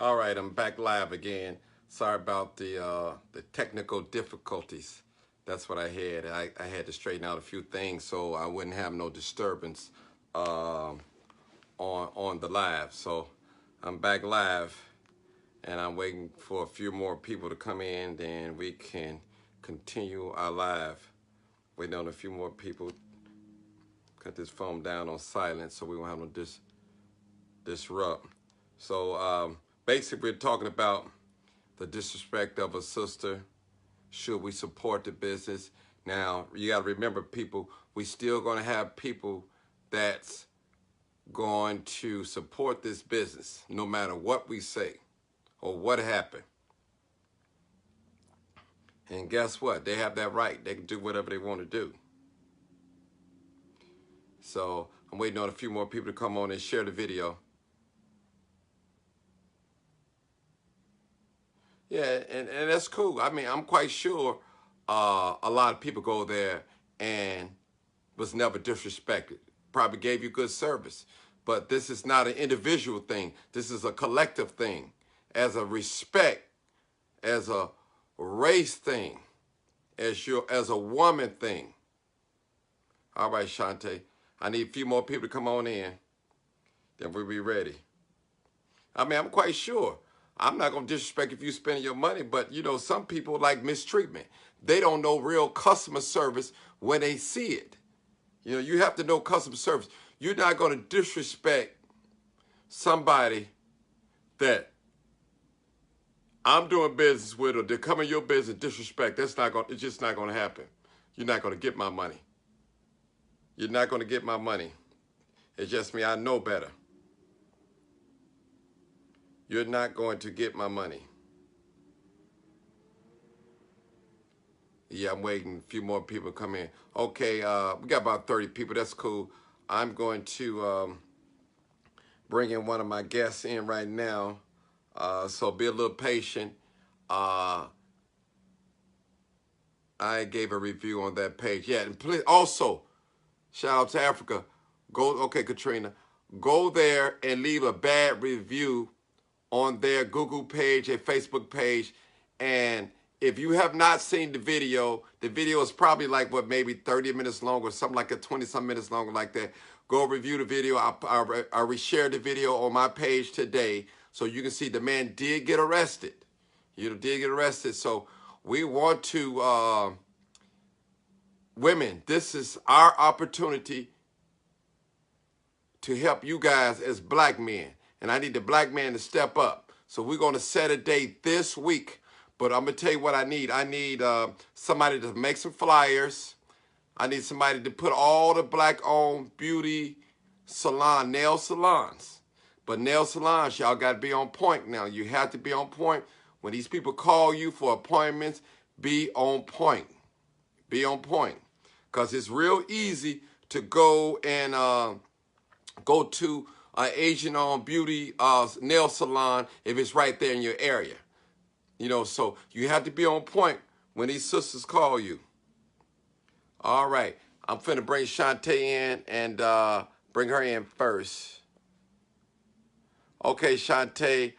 All right, I'm back live again. Sorry about the technical difficulties. That's what I had. I had to straighten out a few things so I wouldn't have no disturbance on the live. So I'm back live, and I'm waiting for a few more people to come in. Then we can continue our live. Waiting on a few more people. Cut this phone down on silent so we won't have no disrupt. So basically, we're talking about the disrespect of a sister. Should we support the business? Now, you got to remember, people, we still going to have people that's going to support this business no matter what we say or what happened. And guess what? They have that right. They can do whatever they want to do. So I'm waiting on a few more people to come on and share the video. Yeah, and that's cool. I mean, I'm quite sure a lot of people go there and was never disrespected. Probably gave you good service. But this is not an individual thing. This is a collective thing. As a respect, as a race thing, as a woman thing. All right, Shantae. I need a few more people to come on in. Then we'll be ready. I mean, I'm quite sure. I'm not going to disrespect if you spending your money, but, you know, some people like mistreatment. They don't know real customer service when they see it. You know, you have to know customer service. You're not going to disrespect somebody that I'm doing business with, or they're coming your business disrespect. It's just not going to happen. You're not going to get my money. You're not going to get my money. It's just me. I know better. You're not going to get my money. Yeah, I'm waiting. A few more people come in. Okay, we got about 30 people. That's cool. I'm going to bring in one of my guests in right now. So be a little patient. I gave a review on that page. Yeah, and please, also, shout out to Africa. Okay, Katrina. Go there and leave a bad review on their Google page, their Facebook page. And if you have not seen the video is probably like, what, maybe 30 minutes long or something like that, 20-some minutes long like that. Go review the video. I reshared the video on my page today so you can see the man did get arrested. You did get arrested. So we want to, women, this is our opportunity to help you guys as black men. And I need the black man to step up. So we're going to set a date this week. But I'm going to tell you what I need. I need somebody to make some flyers. I need somebody to put all the black-owned beauty salon, nail salons. But nail salons, y'all got to be on point now. You have to be on point. When these people call you for appointments, be on point. Be on point. Because it's real easy to go and go to an Asian-owned beauty nail salon if it's right there in your area. You know, so you have to be on point when these sisters call you. All right. I'm finna bring Shantae in and bring her in first. Okay, Shantae,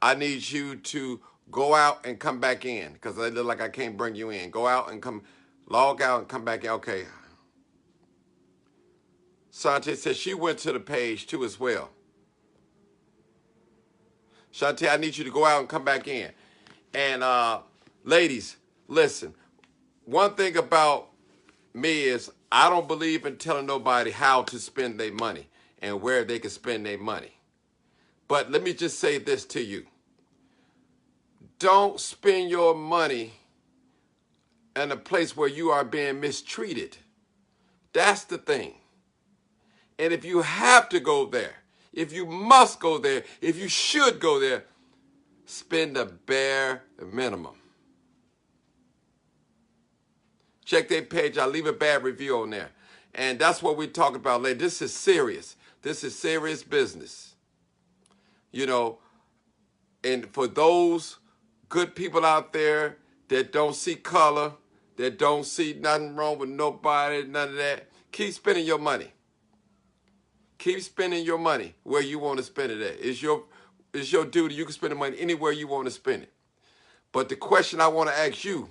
I need you to go out and come back in because I look like I can't bring you in. Go out and log out and come back in. Okay. Shantae said she went to the page too as well. Shantae, I need you to go out and come back in. And ladies, listen, one thing about me is I don't believe in telling nobody how to spend their money and where they can spend their money. But let me just say this to you. Don't spend your money in a place where you are being mistreated. That's the thing. And if you have to go there, if you must go there, if you should go there, spend the bare minimum. Check their page. I'll leave a bad review on there. And that's what we talk about later. This is serious. This is serious business. You know, and for those good people out there that don't see color, that don't see nothing wrong with nobody, none of that, keep spending your money. Keep spending your money where you want to spend it at. It's your duty. You can spend the money anywhere you want to spend it. But the question I want to ask you,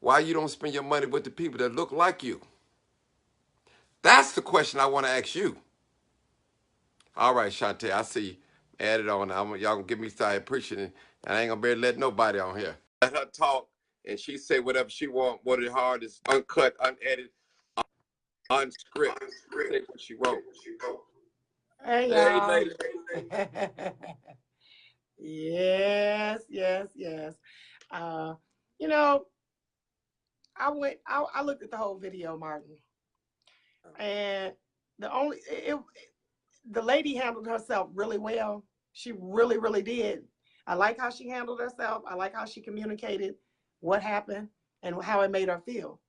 why you don't spend your money with the people that look like you? That's the question I want to ask you. All right, Shantae, I see you. Add it on. Y'all gonna give me started preaching, and I ain't gonna be able to let nobody on here. Let her talk, and she say whatever she want. What is hard is uncut, unedited, unscripted. Say what she wrote. Hey, Hey, y'all. lady. Yes, yes, yes. You know, I looked at the whole video, Martin, and the lady handled herself really well. She really, really did. I like how she handled herself. I like how she communicated what happened and how it made her feel.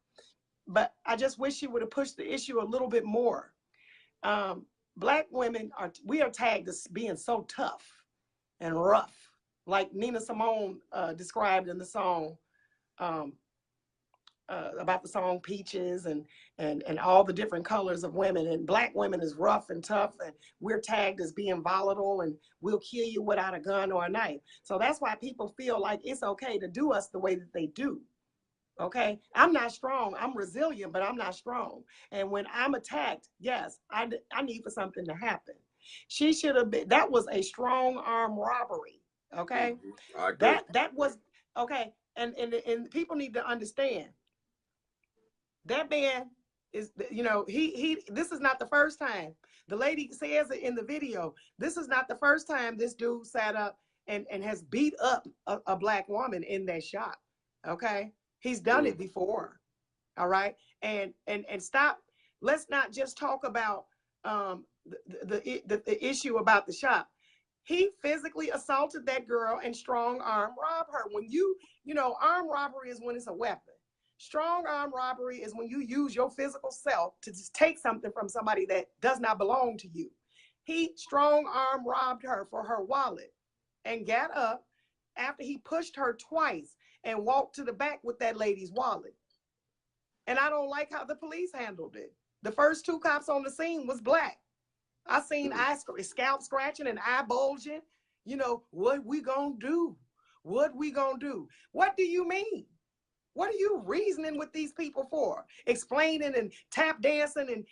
But I just wish she would have pushed the issue a little bit more. Black women we are tagged as being so tough and rough, like Nina Simone described in the song, um, about the song Peaches, and all the different colors of women. And Black women is rough and tough, and we're tagged as being volatile, and we'll kill you without a gun or a knife. So that's why people feel like it's okay to do us the way that they do. Okay, I'm not strong. I'm resilient, but I'm not strong. And when I'm attacked, yes, I need for something to happen. She should have been. That was a strong arm robbery. Okay, I agree. that was okay. And people need to understand that man is, he this is not the first time. The lady says it in the video. This is not the first time this dude sat up and has beat up a Black woman in that shop. Okay, he's done it before. All right, and stop. Let's not just talk about the issue about the shop. He physically assaulted that girl and strong arm robbed her. When armed robbery is when it's a weapon. Strong arm robbery is when you use your physical self to just take something from somebody that does not belong to you. He strong arm robbed her for her wallet and got up after he pushed her twice and walked to the back with that lady's wallet. And I don't like how the police handled it. The first two cops on the scene was Black. I seen scalp scratching and eye bulging. What we gonna do? What we gonna do? What do you mean? What are you reasoning with these people for? Explaining and tap dancing and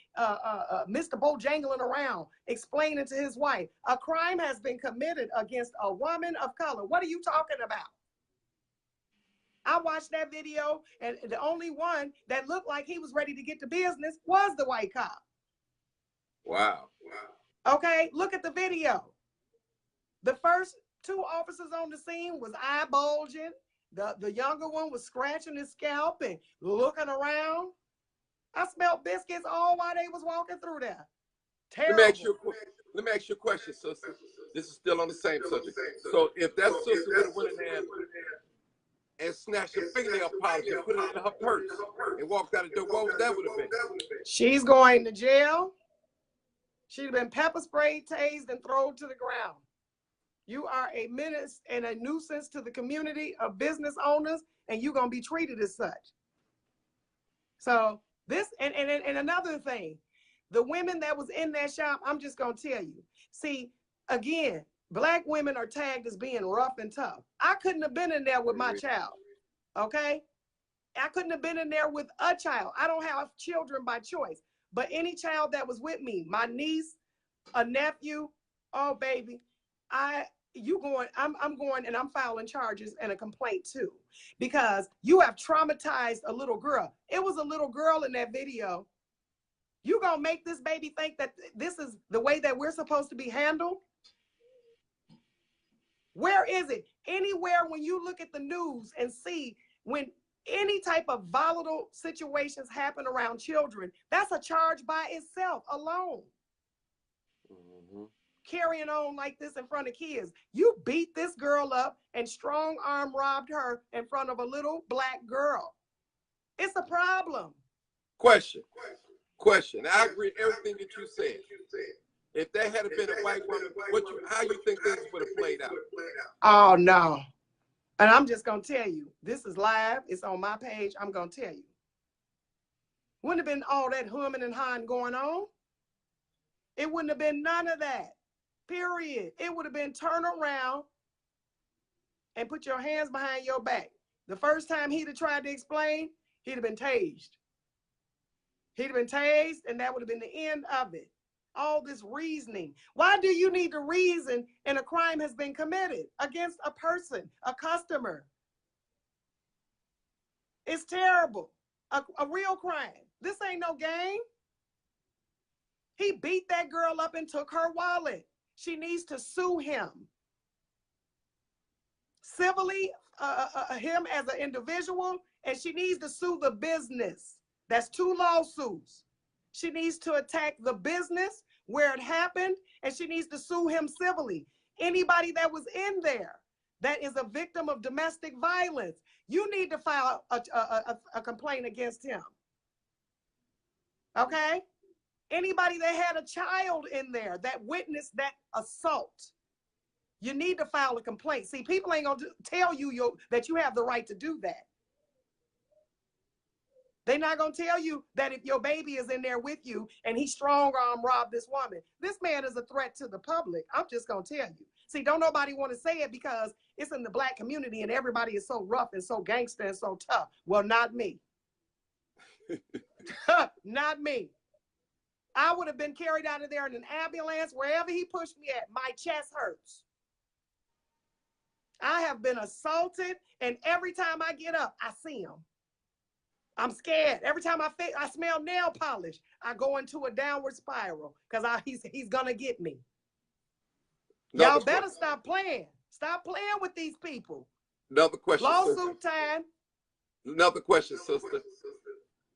Mr. Bojangling around, explaining to his wife, a crime has been committed against a woman of color. What are you talking about? I watched that video, and the only one that looked like he was ready to get to business was the white cop. Wow. Okay, look at the video. The first two officers on the scene was eye bulging. The younger one was scratching his scalp and looking around. I smelled biscuits all while they was walking through there. Let me ask Terrible. you a question, sister. This is still on the same subject. So if that sister would have went in there and snatched a fingernail polish and put it in her purse and walked out the door, what would that would have been? She's going to jail. She'd have been pepper sprayed, tased, and thrown to the ground. You are a menace and a nuisance to the community of business owners, and you're going to be treated as such. So this, and another thing, the women that was in that shop, I'm just going to tell you. See, again, Black women are tagged as being rough and tough. I couldn't have been in there with my child, okay? I couldn't have been in there with a child. I don't have children by choice, but any child that was with me, my niece, a nephew, oh baby, I'm going and I'm filing charges and a complaint too, because you have traumatized a little girl. It was a little girl in that video. You gonna make this baby think that this is the way that we're supposed to be handled? Where is it? Anywhere when you look at the news and see when any type of volatile situations happen around children, that's a charge by itself alone. Carrying on like this in front of kids. You beat this girl up and strong arm robbed her in front of a little Black girl. It's a problem. Question. I agree with everything that you said. If that had been a white woman, how you think this would have played out? Oh no. And I'm just gonna tell you, this is live, it's on my page. I'm gonna tell you. Wouldn't have been all that humming and hawing going on. It wouldn't have been none of that. Period. period. It would have been turn around and put your hands behind your back. The first time he'd have tried to explain, he'd have been tased. He'd have been tased, and that would have been the end of it. All this reasoning. Why do you need to reason and a crime has been committed against a person, a customer? It's terrible. A real crime. This ain't no game. He beat that girl up and took her wallet. She needs to sue him. Civilly, him as an individual, and she needs to sue the business. That's 2 lawsuits. She needs to attack the business where it happened, and she needs to sue him civilly. Anybody that was in there that is a victim of domestic violence, you need to file a complaint against him. Okay? Anybody that had a child in there that witnessed that assault, you need to file a complaint. See, people ain't gonna tell you that you have the right to do that. They're not gonna tell you that if your baby is in there with you and he strong-arm robbed this woman. This man is a threat to the public. I'm just gonna tell you. See, don't nobody want to say it because it's in the Black community and everybody is so rough and so gangster and so tough. Well, not me. Not me. I would have been carried out of there in an ambulance, wherever he pushed me at. My chest hurts. I have been assaulted, and every time I get up, I see him. I'm scared. Every time I smell nail polish, I go into a downward spiral because he's gonna get me. Y'all better stop playing. Stop playing with these people. Another question. Lawsuit time. Another question, sister.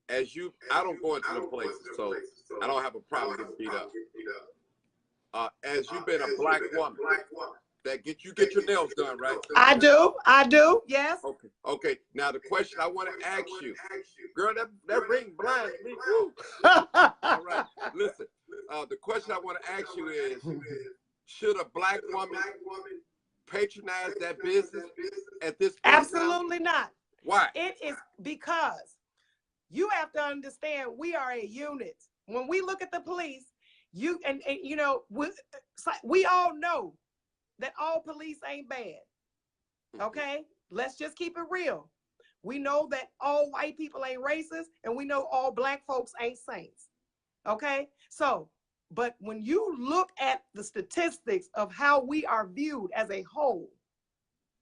I don't go into the places, so I don't have a problem getting beat up. As you've been a Black woman, you get your nails done, right? I do, yes. Okay. Now the question I want to ask you, girl, that ring blinds me. Woo. All right, listen. The question I want to ask you is, should a Black woman patronize that business at this point? Absolutely not. Why? It is because you have to understand we are a unit. When we look at the police, you know, we all know that all police ain't bad. Okay? Let's just keep it real. We know that all white people ain't racist, and we know all Black folks ain't saints. Okay? So, but when you look at the statistics of how we are viewed as a whole,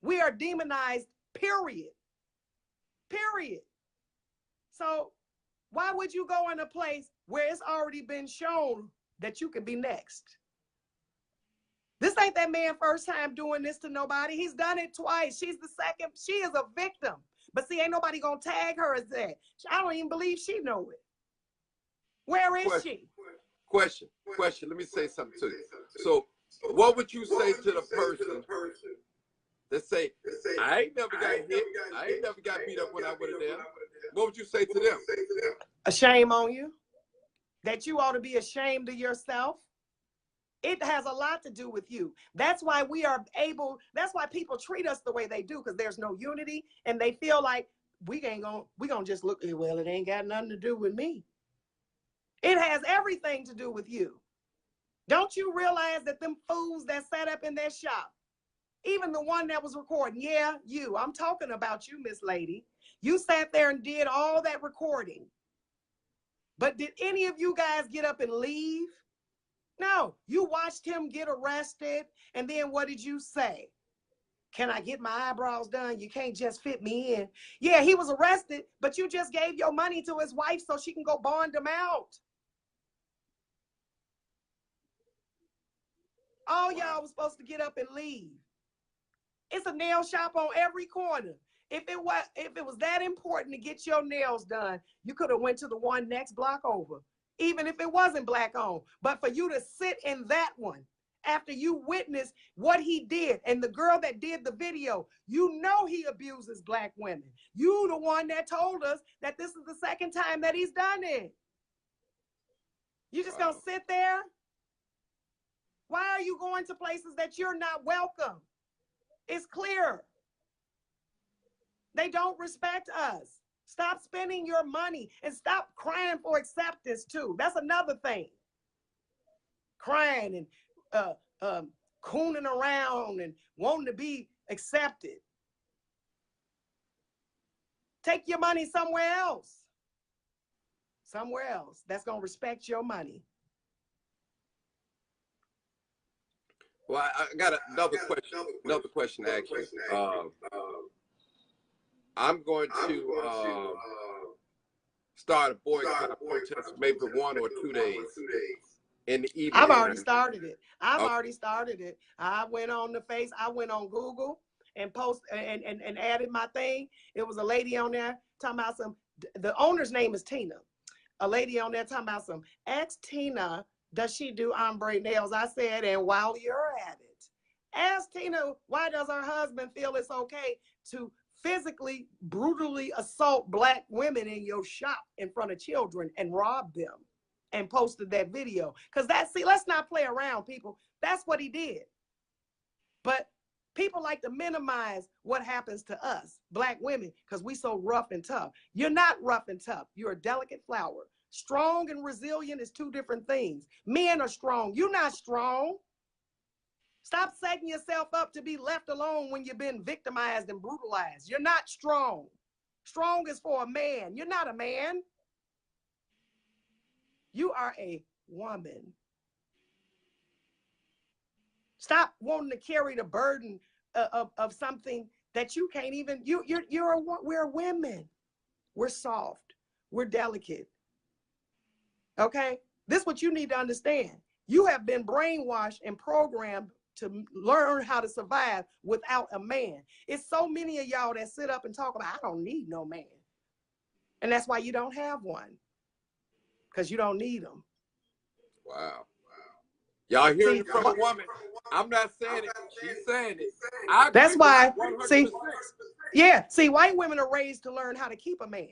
we are demonized, period. Period. So why would you go in a place where it's already been shown that you can be next? This ain't that man first time doing this to nobody. He's done it twice. She's the second. She is a victim. But see, ain't nobody gonna tag her as that. I don't even believe she know it. Where is she? Question. Let me say something to you. So what would you say to the person that say, I ain't never got hit, I ain't never got beat up when I went in there? What would you say to them? A shame on you. That you ought to be ashamed of yourself. It has a lot to do with you. That's why that's why people treat us the way they do, because there's no unity, and they feel like we gonna just look, well, it ain't got nothing to do with me. It has everything to do with you. Don't you realize that them fools that sat up in that shop, even the one that was recording, yeah, I'm talking about you, Miss Lady. You sat there and did all that recording. But did any of you guys get up and leave? No, you watched him get arrested, and then what did you say? Can I get my eyebrows done? You can't just fit me in. Yeah, he was arrested, but you just gave your money to his wife so she can go bond him out. All y'all was supposed to get up and leave. It's a nail shop on every corner. If it was that important to get your nails done, you could have went to the one next block over, even if it wasn't Black owned. But for you to sit in that one after you witnessed what he did, and the girl that did the video, you know he abuses Black women. You the one that told us that this is the second time that he's done it. You just gonna sit there? Why are you going to places that you're not welcome? It's clear. They don't respect us. Stop spending your money and stop crying for acceptance too. That's another thing. Crying and cooning around and wanting to be accepted. Take your money somewhere else. Somewhere else that's going to respect your money. Well, I got another question to ask you. I'm going to start a boycott protest maybe 1 or 2 days in the evening. I've already started it. I went on the face. I went on Google and and added my thing. It was a lady on there talking about the owner's name is Tina. A lady on there talking about ask Tina, does she do ombre nails? I said, and while you're at it, ask Tina, why does her husband feel it's okay to physically, brutally assault Black women in your shop in front of children and rob them, and posted that video? Because let's not play around, people. That's what he did. But people like to minimize what happens to us, Black women, because we so rough and tough. You're not rough and tough. You're a delicate flower. Strong and resilient is two different things. Men are strong. You're not strong. Stop setting yourself up to be left alone when you've been victimized and brutalized. You're not strong. Strong is for a man. You're not a man. You are a woman. Stop wanting to carry the burden of something that you can't even. We're women. We're soft. We're delicate. Okay? This is what you need to understand. You have been brainwashed and programmed to learn how to survive without a man. It's so many of y'all that sit up and talk about, I don't need no man. And that's why you don't have one. Because you don't need them. Wow. Y'all hearing it from a woman. I'm not saying it. She's saying it. That's why, 100%. see, white women are raised to learn how to keep a man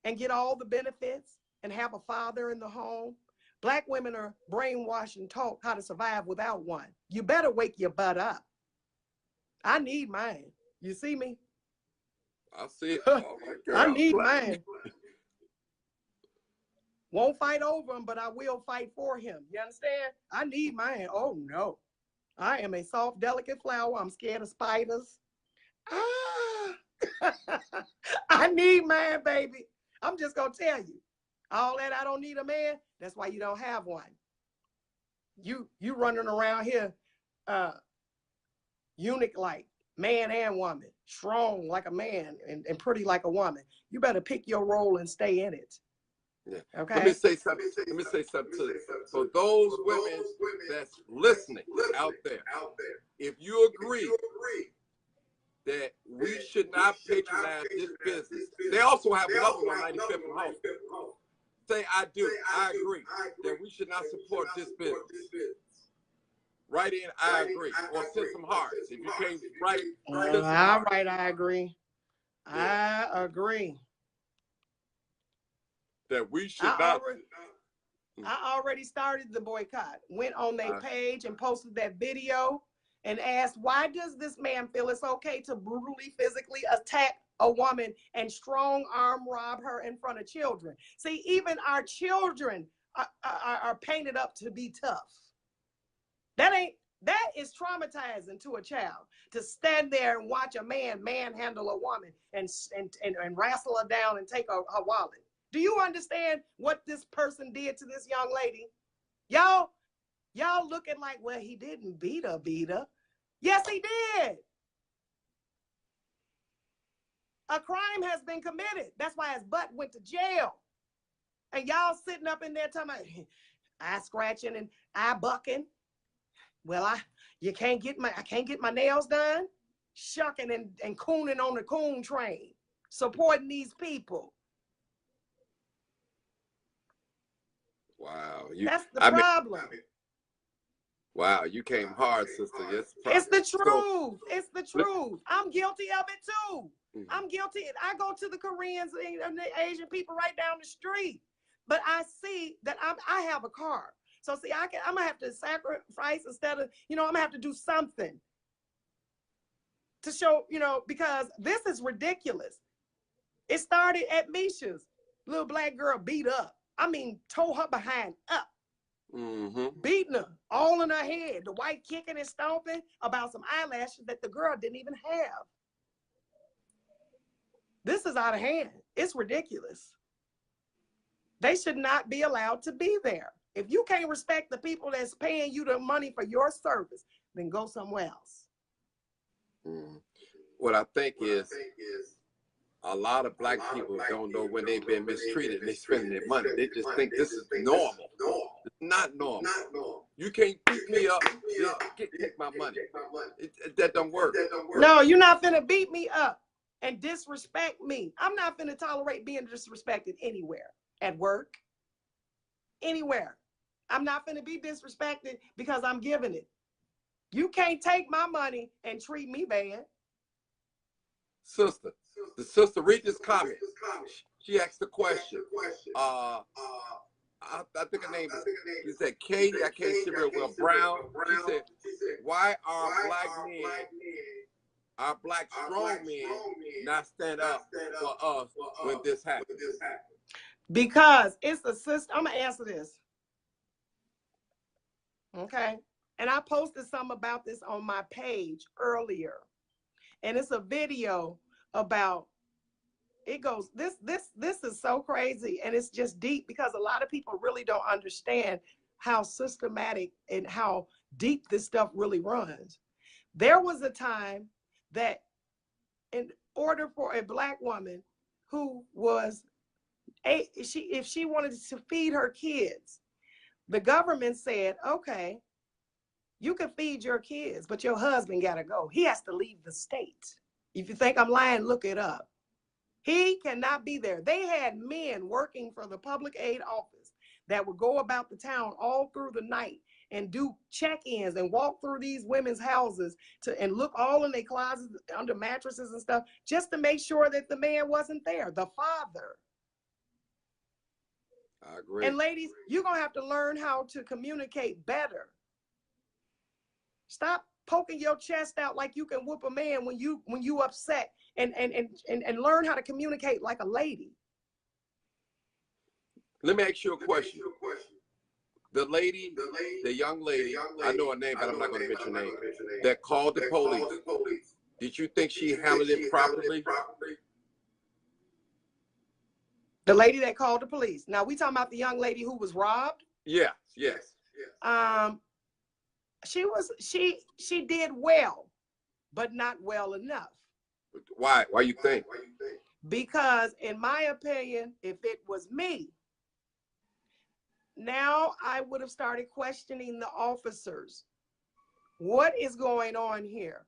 and get all the benefits and have a father in the home. Black women are brainwashed and taught how to survive without one. You better wake your butt up. I need mine. You see me? I see it. Oh I need mine. Won't fight over him, but I will fight for him. You understand? I need mine. Oh, no. I am a soft, delicate flower. I'm scared of spiders. I need mine, baby. I'm just going to tell you. All that I don't need a man, that's why you don't have one. You running around here eunuch-like, man and woman, strong like a man and pretty like a woman. You better pick your role and stay in it. Yeah. Okay. Let me say something to you. So those women that's listening out there, if you agree that we should not patronize this business, they also have another one, 95th and Home. Say I do. I agree that we should not support this business. Write in, I agree, or send some hearts. If you can't write, send some hearts. All right, I agree. Yeah. I agree. That we should not. I already started the boycott. Went on their page and posted that video and asked, why does this man feel it's okay to brutally, physically attack a woman and strong arm rob her in front of children? See, even our children are painted up to be tough. That is traumatizing to a child, to stand there and watch a man manhandle a woman and wrestle her down and take her wallet. Do you understand what this person did to this young lady? Y'all looking like, well, he didn't beat her. Yes, he did. A crime has been committed. That's why his butt went to jail. And y'all sitting up in there talking about eye scratching and eye bucking. Well, I can't get my nails done. Shucking and cooning on the coon train, supporting these people. Wow. That's the problem. Wow, you came hard, sister. Yes, it's the truth. It's the truth. I'm guilty of it too. Mm-hmm. I'm guilty. I go to the Koreans and the Asian people right down the street, but I see that I have a car. So see, I'm gonna have to sacrifice instead of, I'm gonna have to do something to show, because this is ridiculous. It started at Misha's little black girl beat up. I mean, tore her behind up. Mm-hmm. beating her all in her head. The white kicking and stomping about some eyelashes that the girl didn't even have. This is out of hand. It's ridiculous. They should not be allowed to be there. If you can't respect the people that's paying you the money for your service, then go somewhere else. Mm. What I think is a lot of black people don't know when they've been mistreated and they spending their money. They just think this is normal. It's not normal. You can't beat me up, take my money. That don't work. No, you're not finna beat me up and disrespect me. I'm not finna tolerate being disrespected anywhere. At work, anywhere. I'm not finna be disrespected because I'm giving it. You can't take my money and treat me bad. Sister, the sister, read this comment. She asked the question. I think her name is, she said, Katie, I can't see real well, Brown. She said, why are black strong men not stand up for us when this happens? Because it's a system. I'm going to answer this. Okay. And I posted something about this on my page earlier. And it's a video about, it goes, this is so crazy. And it's just deep because a lot of people really don't understand how systematic and how deep this stuff really runs. There was a time that in order for a black woman who was, if she wanted to feed her kids, the government said, okay, you can feed your kids, but your husband got to go. He has to leave the state. If you think I'm lying, look it up. He cannot be there. They had men working for the public aid office that would go about the town all through the night and do check-ins and walk through these women's houses and look all in their closets under mattresses and stuff just to make sure that the man wasn't there, the father. I agree. And ladies, you're going to have to learn how to communicate better. Stop poking your chest out like you can whoop a man when you upset, and learn how to communicate like a lady. Let me ask you a question. The young lady, I know her name, but I'm not going to mention her name, that called the police. Did you think she handled it properly? The lady that called the police. Now we talking about the young lady who was robbed? Yes. She did well, but not well enough. Why? Why you think? Because in my opinion, if it was me, now I would have started questioning the officers. What is going on here?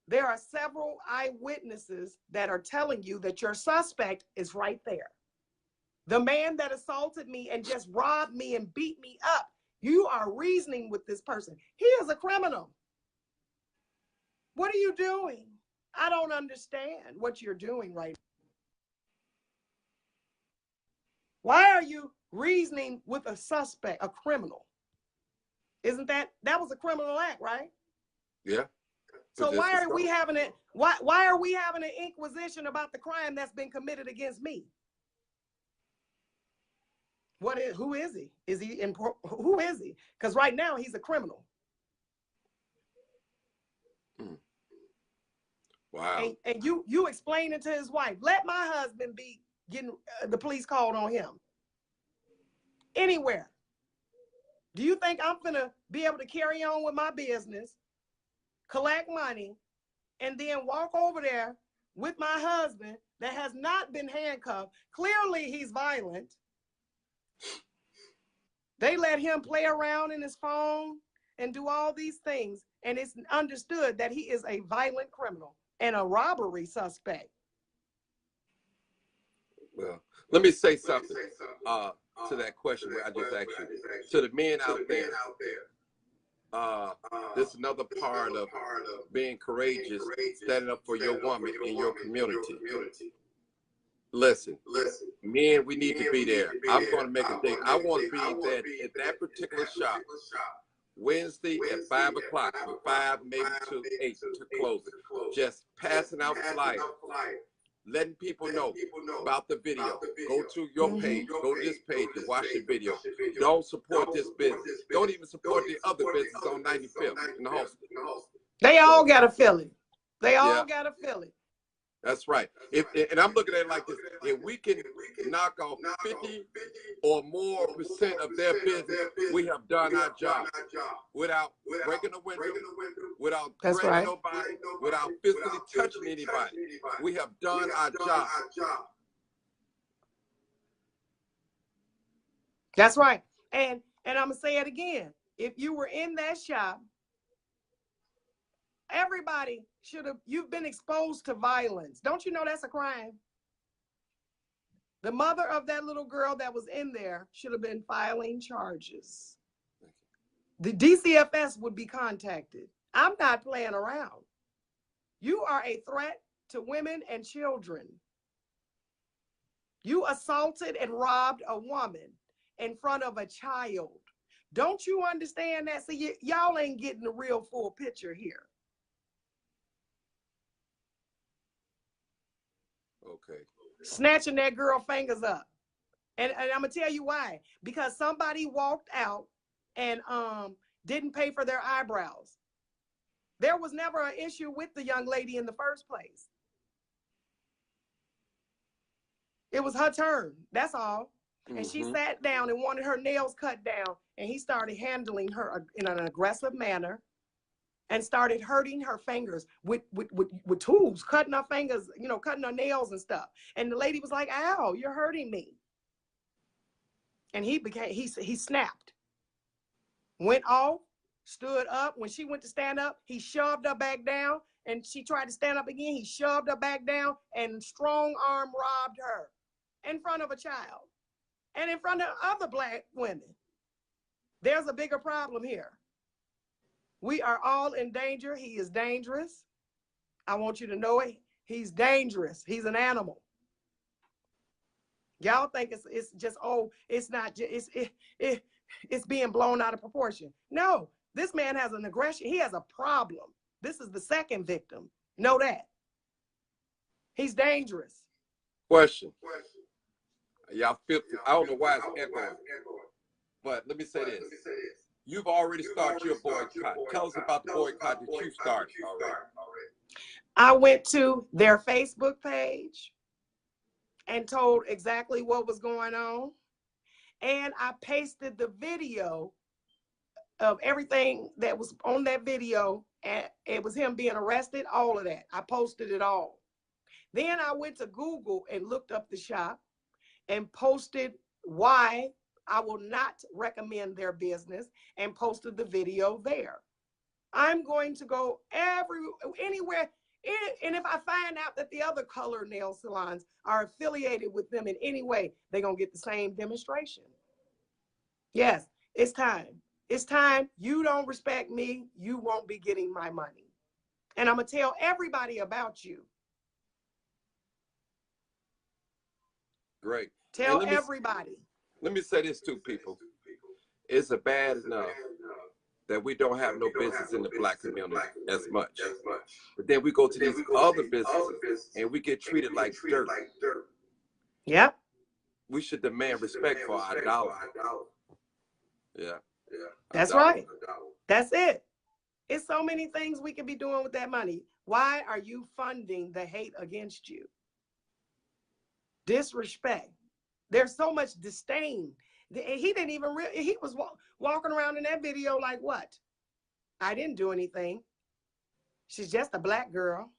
There are several eyewitnesses that are telling you that your suspect is right there. The man that assaulted me and just robbed me and beat me up, you are reasoning with this person. He is a criminal. What are you doing? I don't understand what you're doing right now. Why are you reasoning with a suspect, a criminal? Isn't that was a criminal act, right? Yeah. So why are we having it? Why are we having an inquisition about the crime that's been committed against me? Who is he? Who is he? Because right now he's a criminal. Wow. And you explain it to his wife. Let my husband be getting the police called on him. Anywhere. Do you think I'm gonna be able to carry on with my business, collect money, and then walk over there with my husband that has not been handcuffed? Clearly he's violent. They let him play around in his phone and do all these things, and it's understood that he is a violent criminal and a robbery suspect. Well, let me say something to that question where I just asked you. To the men out there, this is another part of being courageous, standing up for your woman in your community. Listen, men, we need to be there. I'm going to make a thing. I want to be there at that particular shop Wednesday at 5 o'clock, from 5 maybe to 8 to close it. Just passing out flyers, letting people know about the video. Go to your page, go to this page and watch the video. Don't support this business. Don't even support the other business on 95th in the Halsted. They all got to feel it. They all Yeah. got to feel it. That's right. And I'm looking at it like this. If we can knock off 50 or more % of their business, we have done our job without breaking a window, without threatening nobody, without physically touching anybody. We have done our job. That's right. And I'm going to say it again. If you were in that shop, everybody should have, you've been exposed to violence. Don't you know that's a crime? The mother of that little girl that was in there should have been filing charges. The DCFS would be contacted. I'm not playing around. You are a threat to women and children. You assaulted and robbed a woman in front of a child. Don't you understand that? See, y'all ain't getting the real full picture here. Okay. Snatching that girl fingers up. And I'm going to tell you why. Because somebody walked out and didn't pay for their eyebrows. There was never an issue with the young lady in the first place. It was her turn. That's all. And she sat down and wanted her nails cut down. And he started handling her in an aggressive manner and started hurting her fingers with tools, cutting her fingers, you know, cutting her nails and stuff. And the lady was like, ow, you're hurting me. And he snapped, went off, stood up. When she went to stand up, he shoved her back down. And she tried to stand up again. He shoved her back down and strong arm robbed her in front of a child and in front of other Black women. There's a bigger problem here. We are all in danger. He is dangerous. I want you to know it. He's dangerous. He's an animal. Y'all think it's just, oh, it's not, it's being blown out of proportion. No, this man has an aggression. He has a problem. This is the second victim. Know that. He's dangerous. Question. Y'all feel, I don't know why it's echoing, but let me say this. You've already started your boycott. Tell us about the boycott that you started already. I went to their Facebook page and told exactly what was going on. And I pasted the video of everything that was on that video. And it was him being arrested, all of that. I posted it all. Then I went to Google and looked up the shop and posted why I will not recommend their business and posted the video there. I'm going to go anywhere. And if I find out that the other color nail salons are affiliated with them in any way, they're going to get the same demonstration. Yes, it's time. It's time. You don't respect me, you won't be getting my money. And I'm going to tell everybody about you. Great. Tell everybody. Let me say this to people. It's bad enough that we don't have no business in the Black community as much. But then we go to these other businesses and we get treated like dirt. Yep. We should demand respect for our dollar. Yeah. That's right. That's it. It's so many things we could be doing with that money. Why are you funding the hate against you? Disrespect. There's so much disdain. He didn't even he was walking around in that video like, what? I didn't do anything. She's just a Black girl.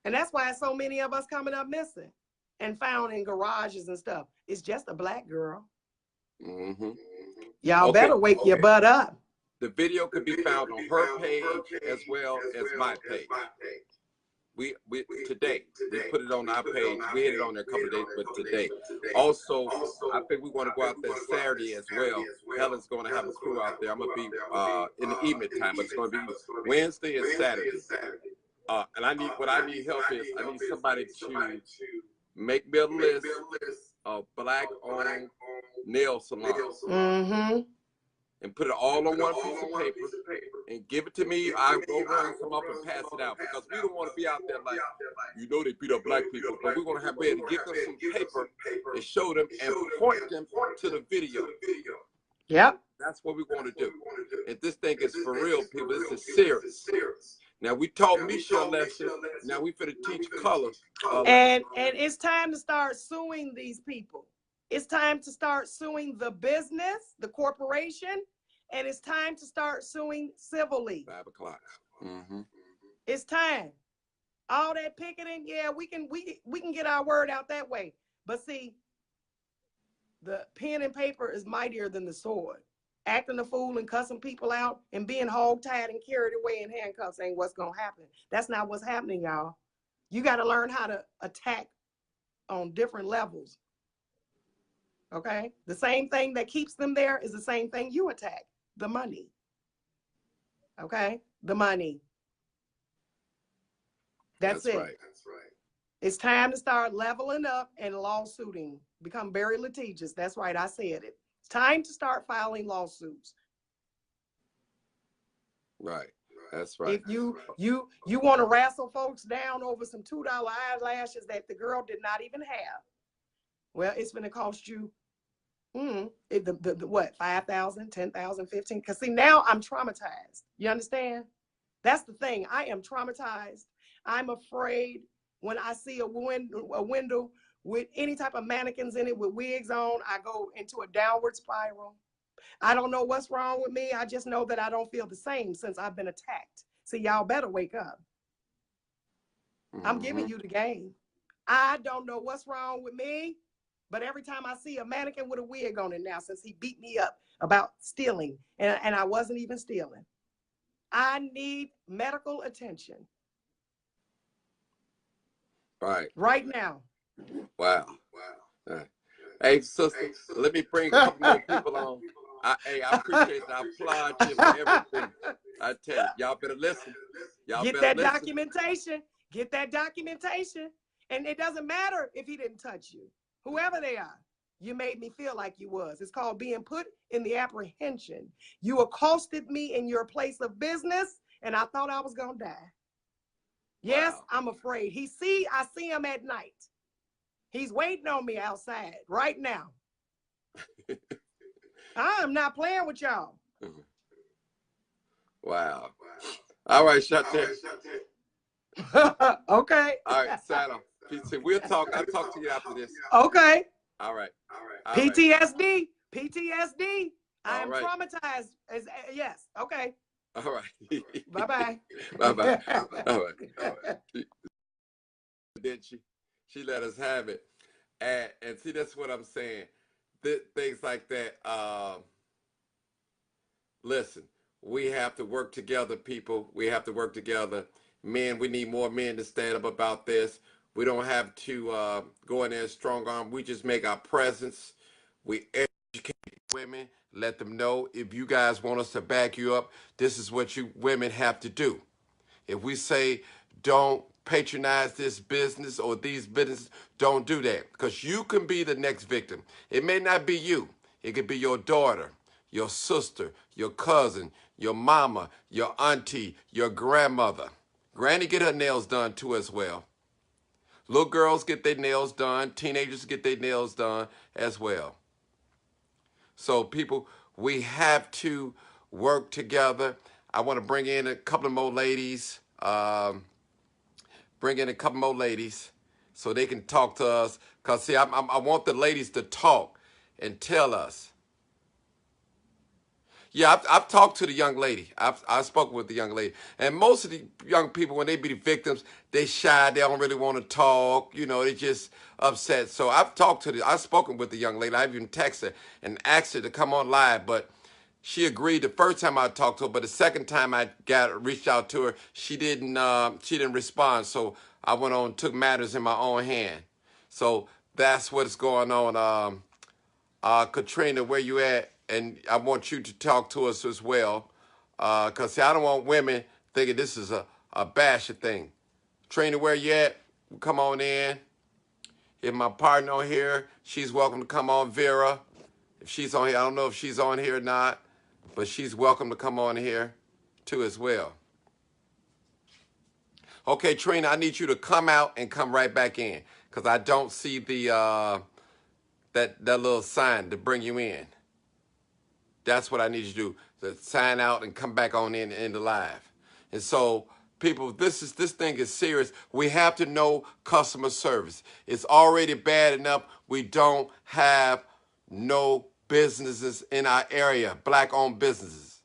And that's why so many of us coming up missing and found in garages and stuff. It's just a Black girl. Y'all better wake your butt up. The video could be found on her page as well as my page. We today we put it on our page. We had it on there a couple of days, but today. Also, I think we want to go out there Saturday as well. Helen's going to have a crew out there. I'm going to be in the evening time, but it's going to be Wednesday and Saturday. And I need help is I need somebody to make me a list of Black-owned nail salons and put it all on one piece of paper and give it to me. I go run some up and pass it out because we don't want to be out there like, they beat up black people, but we want to be able to give them some paper and show them and point them to the video. Yep. That's what we want to do. And this thing is for real, people. This is serious. Now we taught Misha a lesson. Now we finna teach Color. And it's time to start suing these people. It's time to start suing the business, the corporation, and it's time to start suing civilly. 5 o'clock. Mm-hmm. It's time. All that picketing, yeah, we can get our word out that way. But see, the pen and paper is mightier than the sword. Acting a fool and cussing people out and being hog-tied and carried away in handcuffs ain't what's gonna happen. That's not what's happening, y'all. You got to learn how to attack on different levels. Okay? The same thing that keeps them there is the same thing you attack. The money. Okay? The money. That's it. Right. That's right. It's time to start leveling up and lawsuiting. Become very litigious. That's right. I said it. It's time to start filing lawsuits. Right. That's right. If you want to wrestle folks down over some $2 eyelashes that the girl did not even have, well, it's going to cost you what, 5,000, 10,000, 15? Because see, now I'm traumatized. You understand? That's the thing. I am traumatized. I'm afraid when I see a window with any type of mannequins in it with wigs on, I go into a downward spiral. I don't know what's wrong with me. I just know that I don't feel the same since I've been attacked. So y'all better wake up. I'm giving you the game. I don't know what's wrong with me, but every time I see a mannequin with a wig on it now, since he beat me up about stealing, and I wasn't even stealing, I need medical attention. Right. Right now. Wow. Hey, sister, let me bring a couple more people on. I appreciate it. I applaud you for everything. I tell you, y'all better listen. Get that documentation. Get that documentation. And it doesn't matter if he didn't touch you. Whoever they are, you made me feel like you was. It's called being put in the apprehension. You accosted me in your place of business, and I thought I was going to die. Yes, wow. I'm afraid. I see him at night. He's waiting on me outside right now. I'm not playing with y'all. Wow. All right, Chanté. Okay. All right, Saddam. We'll talk. I'll talk to you after this. Okay. All right. PTSD. PTSD. I am right. Traumatized. Yes. Okay. All right. Bye-bye. Bye-bye. All right. Then she let us have it. And see, that's what I'm saying. Things like that. Listen, we have to work together, people. We have to work together. Men, we need more men to stand up about this. We don't have to go in there strong arm. We just make our presence. We educate women, let them know if you guys want us to back you up, this is what you women have to do. If we say don't patronize this business or these businesses, don't do that, because you can be the next victim. It may not be you. It could be your daughter, your sister, your cousin, your mama, your auntie, your grandmother. Granny get her nails done too as well. Little girls get their nails done. Teenagers get their nails done as well. So people, we have to work together. I want to bring in a couple of more ladies. So they can talk to us. Because, see, I want the ladies to talk and tell us. Yeah, I've talked to the young lady. I've spoken with the young lady. And most of the young people, when they be the victims, they shy. They don't really want to talk. You know, they just upset. So I've spoken with the young lady. I've even texted her and asked her to come on live. But she agreed the first time I talked to her. But the second time I reached out to her, she didn't respond. So I went on, took matters in my own hand. So that's what's going on. Katrina, where you at? And I want you to talk to us as well, because I don't want women thinking this is a basher thing. Katrina, where you at? Come on in. If my partner on here, she's welcome to come on. Vera, if she's on here, I don't know if she's on here or not, but she's welcome to come on here. too as well. Okay, Trina, I need you to come out and come right back in because I don't see the that little sign to bring you in. That's what I need you to do. To sign out and come back on in the live. And so, people, this thing is serious. We have to know customer service. It's already bad enough we don't have no businesses in our area, black-owned businesses.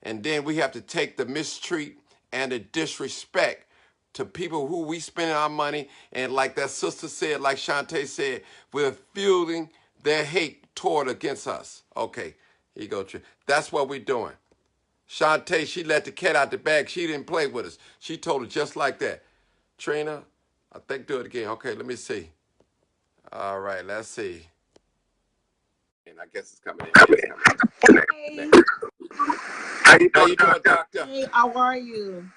And then we have to take the mistreat and the disrespect to people who we spending our money. And like that sister said, like Shantae said, we're fueling their hate toward against us. Okay, here you go, Trina. That's what we're doing. Shantae, she let the cat out the bag. She didn't play with us. She told it just like that. Trina, I think do it again. Okay, let me see. All right, let's see. And I guess it's coming in. It's coming in. Hey, How you doing, doctor? hey, how are you?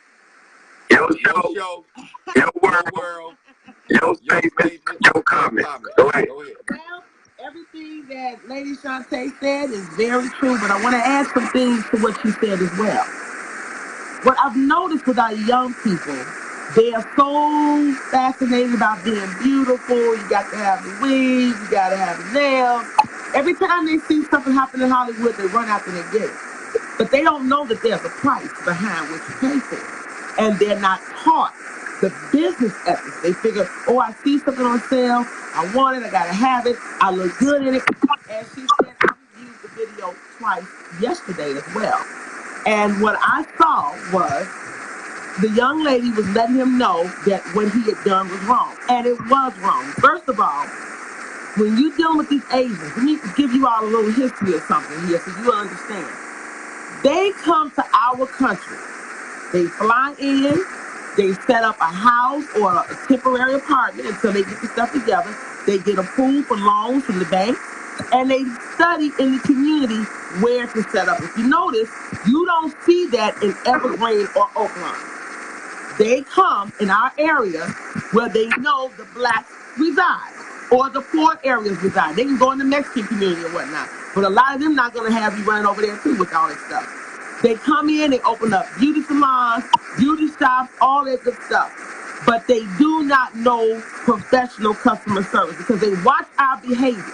Yo, Your show, show, yo, your world, world, yo, your statement, statement, yo, your comment. comment. Go ahead. Go ahead. Well, everything that Lady Shantae said is very true, but I want to add some things to what she said as well. What I've noticed with our young people, they are so fascinated about being beautiful. You got to have the weave, you got to have the nails. Every time they see something happen in Hollywood, they run after they get it. But they don't know that there's a price behind what you pay for it. And they're not taught the business ethics. They figure, oh, I see something on sale, I want it, I gotta have it, I look good in it. As she said, I reviewed the video twice yesterday as well. And what I saw was the young lady was letting him know that what he had done was wrong. And it was wrong. First of all, when you're dealing with these Asians, let me give you all a little history of something here so you'll understand. They come to our country. They fly in, they set up a house or a temporary apartment until they get the stuff together. They get approved for loans from the bank, and they study in the community where to set up. If you notice, you don't see that in Evergreen or Oakland. They come in our area where they know the blacks reside or the poor areas reside. They can go in the Mexican community or whatnot, but a lot of them not going to have you running over there too with all that stuff. They come in, they open up beauty salons, beauty shops, all that good stuff. But they do not know professional customer service because they watch our behavior.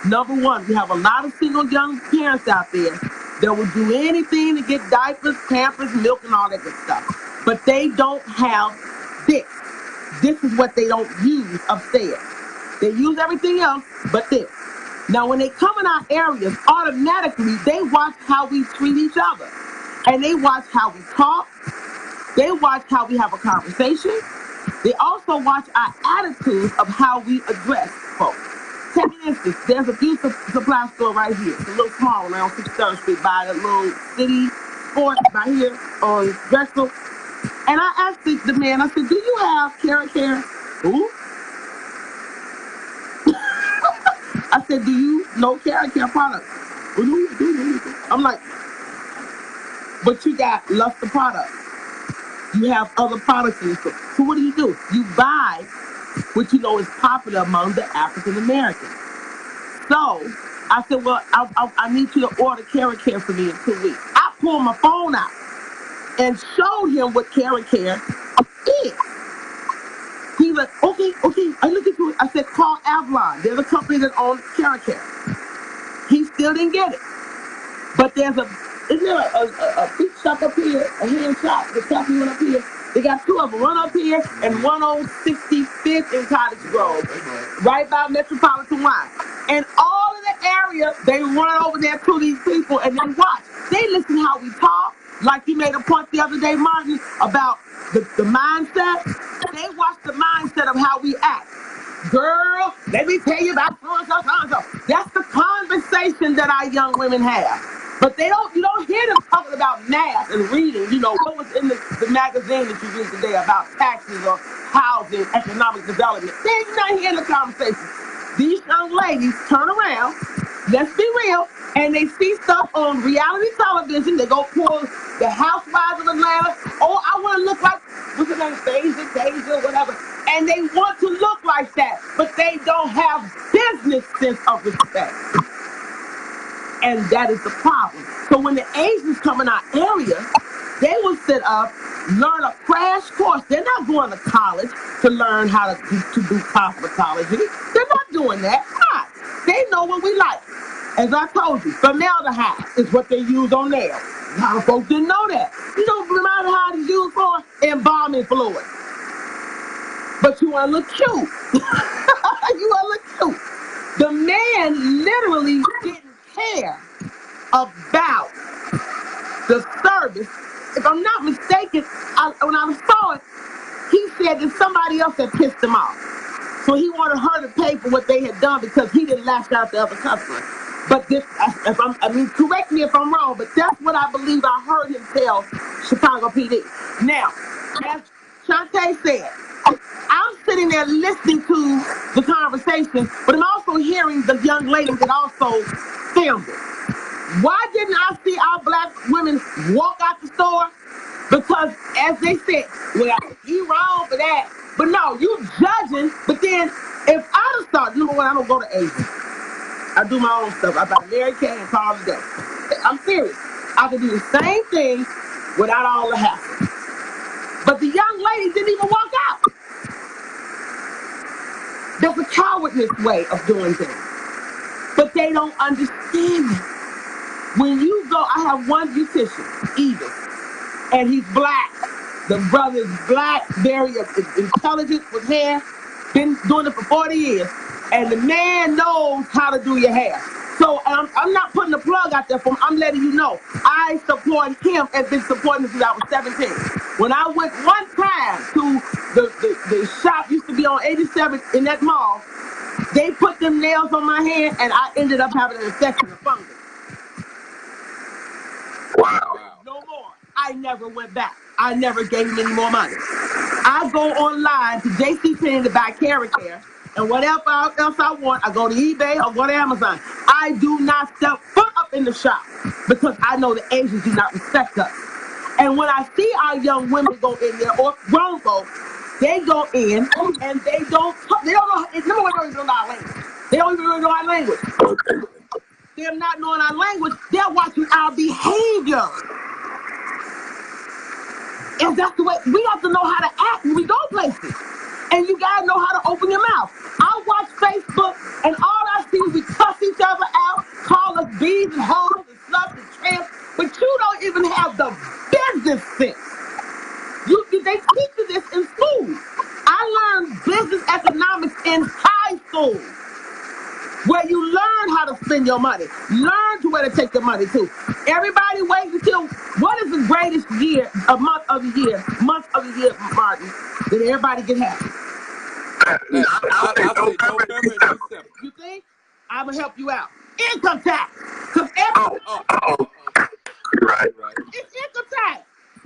Number one, we have a lot of single young parents out there that will do anything to get diapers, Pampers, milk, and all that good stuff. But they don't have this. This is what they don't use upstairs. They use everything else but this. Now, when they come in our areas, automatically they watch how we treat each other. And they watch how we talk. They watch how we have a conversation. They also watch our attitudes of how we address folks. Take an instance, there's a beauty supply store right here. It's a little small one on 63rd Street by a little city sports right here on Drexel. And I asked the man, I said, do you have carrot care? Who? I said, do you know carrot care products? I'm like, but you got Luster products. You have other products in the store. So what do? You buy what you know is popular among the African Americans. So I said, well, I need you to order carrot care for me in 2 weeks. I pulled my phone out and showed him what carrot care is. He was like, okay, I looked into it. I said, call Avalon. There's a company that owns carrot care. He still didn't get it. But isn't there a feet shop up here, a hand shop, the coffee one up here? They got two of them, one up here and one on 65th in Cottage Grove, right by Metropolitan Wine. And all of the area, they run over there to these people and they watch. They listen how we talk, like you made a point the other day, Martin, about the mindset. They watch the mindset of how we act. Girl, let me tell you about so-and-so, so-and-so. That's the conversation that our young women have. But you don't hear them talking about math and reading, what was in the magazine that you read today about taxes or housing, economic development. They're not hearing the conversation. These young ladies turn around, let's be real, and they see stuff on reality television. They go pull the Housewives of Atlanta. Oh, I want to look like, what's her name, Deja, whatever. And they want to look like that, but they don't have business sense of respect. And that is the problem. So when the Asians come in our area, they up, learn a crash course. They're not going to college to learn how to do cosmetology. They're not doing that. Why? They know what we like. As I told you, formaldehyde is what they use on nails. A lot of folks didn't know that. You know what formaldehyde is used for? Embalming fluid. But you want to look cute. You want to look cute. The man literally didn't care about the service. If I'm not mistaken, when I saw it, he said that somebody else had pissed him off. So he wanted her to pay for what they had done because he didn't lash out to other customers. But this, correct me if I'm wrong, but that's what I believe I heard him tell Chicago PD. Now, as Shantae said, I'm sitting there listening to the conversation, but I'm also hearing the young lady that also filmed it. Why didn't I see our black women walk out the store? Because as they said, well, you wrong for that. But no, you judging. But then if I just thought, number one, I don't go to Asia. I do my own stuff. I buy Mary Kay and call it a day. I'm serious. I could do the same thing without all the hassle. But the young lady didn't even walk out. There's a cowardness way of doing things. But they don't understand it. When you go, I have one beautician, Edith, and he's black. The brother is black, very intelligent with hair, been doing it for 40 years. And the man knows how to do your hair. So I'm not putting a plug out there for him. I'm letting you know. I support him and been supporting him since I was 17. When I went one time to the shop, used to be on 87th in that mall, they put them nails on my hand and I ended up having an infection of fungus. Wow. No more. I never went back. I never gave him any more money. I go online to JCPenney to buy Care, and whatever else I want, I go to eBay or go to Amazon. I do not step foot up in the shop because I know the Asians do not respect us. And when I see our young women go in there, or grown folks, they go in and they don't know, number one, they don't even know our language. They don't even really know our language. Okay. Them not knowing our language, they're watching our behavior. And that's the way, we have to know how to act when we go places. And you gotta know how to open your mouth. I watch Facebook and all I see is we cuss each other out, call us bees and hoes and sluts and tramps, but you don't even have the business sense. They teach you this in school. I learned business economics in high school, where you learn how to spend your money, learn to where to take your money to. Everybody wait until, what is the greatest month of the year, Martin, that everybody can have? I say November and December. You think? I'm going to help you out. Income tax. Because Right. it's income tax.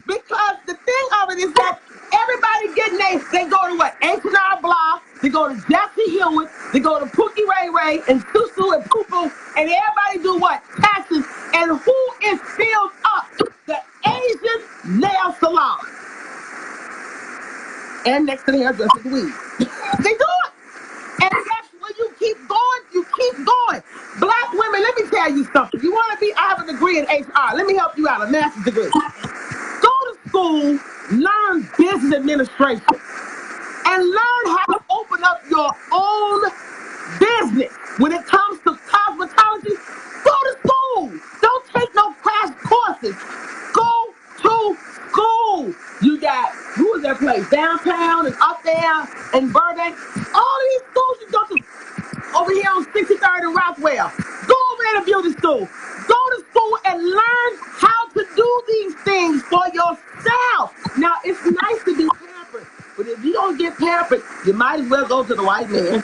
Because the thing of it is that everybody getting they go to what? H&R Block, they go to Jesse Hewitt, they go to Pookie Ray Ray and Susu and Poo Poo, and everybody do what? Taxes. And who is filled up? The Asian nail salon. And next to the hairdresser, the weed. They do it. And that's when you keep going, you keep going. Black women, let me tell you something. You want to be, I have a degree in HR. Let me help you out, a master's degree. Go to school, learn business administration, and learn how to open up your own business. When it comes to cosmetology, go to school. Don't take no crash courses. Go to school. You got, who is that place? Downtown and up there in Burbank. All these schools you go to. Over here on 63rd and Rockwell. Go over there to beauty school. Go to school and learn how to do these things for yourself. Now, it's nice to be pampered, but if you don't get pampered, you might as well go to the white man.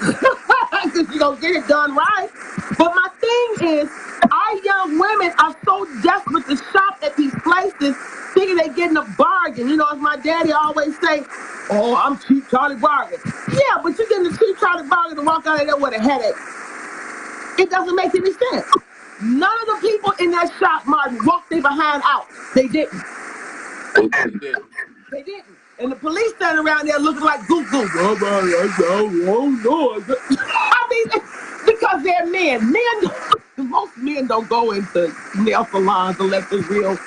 Because you're going to get it done right. But my thing is, our young women are so desperate to shop at these places, thinking they're getting a bargain. You know, as my daddy always say, oh, I'm cheap Charlie Bargain. Yeah, but you're getting a cheap Charlie Bargain to walk out of there with a headache. It doesn't make any sense. None of the people in that shop, Martin, walked their behind out. They didn't. They didn't. And the police standing around there looking like goose goose. Oh, no. I mean, because they're men. Most men don't go into nail salons unless they're real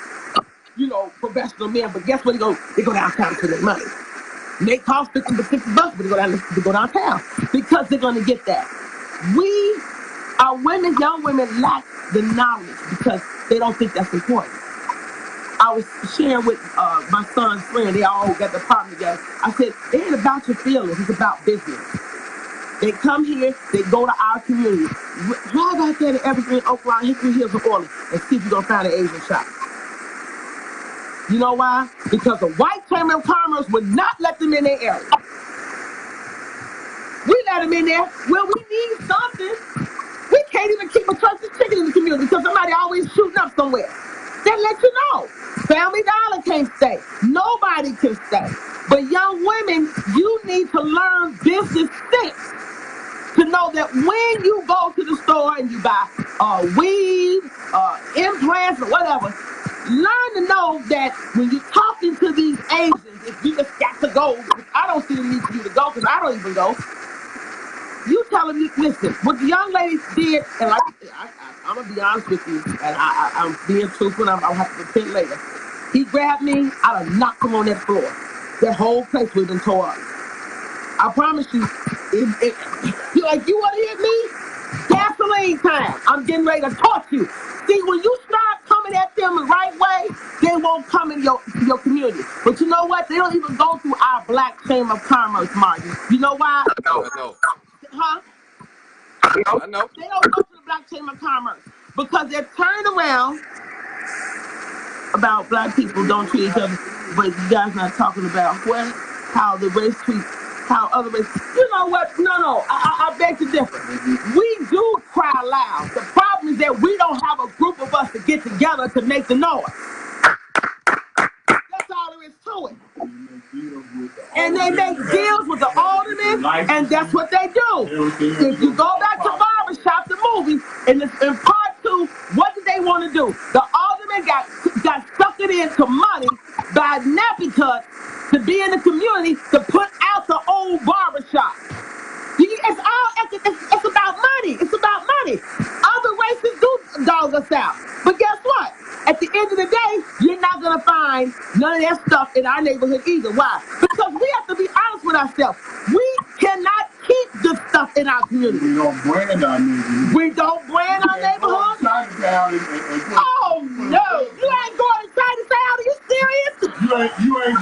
professional men. But guess what? They go downtown to their money. And they cost 50 to 60 bucks, but they go downtown because they're gonna get that. Our women, young women, lack the knowledge because they don't think that's important. I was sharing with my son's friend. They all got the apartment together. I said, it ain't about your feelings. It's about business. They come here. They go to our community. Drive out there to Evergreen, Oakland, Hickory Hills, and Orleans, and see if you're going to find an Asian shop. You know why? Because the white Chamber of Commerce would not let them in their area. We let them in there. Well, we need something. We can't even keep a church's chicken in the community because somebody always shooting up somewhere. Then let you know. Family Dollar can't stay. Nobody can stay. But young women, you need to learn business sense to know that when you go to the store and you buy weed, implants, or whatever, learn to know that when you're talking to these Asians, if you just got to go, I don't see the need for you to go because I don't even go. You tell them, listen, what the young lady did, and I'm going to be honest with you, and I'm being truthful, and I'll have to repent later. He grabbed me, I'd have knocked him on that floor. That whole place would have been tore up. I promise you, you're like, you want to hit me? Gasoline time. I'm getting ready to torch you. See, when you start coming at them the right way, they won't come in your community. But you know what? They don't even go through our Black Chamber of Commerce, Martin. You know why? I know. Huh? I know. They don't go to the Black Chamber of Commerce because they're turned around about black people don't treat each other, but you guys not talking about how the race treats how other races. You know what? No. I beg to differ. We do cry loud. The problem is that we don't have a group of us to get together to make the noise. That's all there is to it. And they make deals with the aldermen, and that's what they do. If you go back to Barbershop, the movie, in part 2, what did they want to do? The aldermen got sucked into money by nappy cuts to be in the community to put out the old barbershop. It's about money. It's about money. Other races do dog us out. But guess what? At the end of the day, you're not going to find none of that stuff in our neighborhood either. Why? Because we have to be honest with ourselves. We cannot keep this stuff in our community. We don't brand our neighborhood. We don't brand our neighborhood? Oh, no. You ain't going to Chinatown. Are you serious? You ain't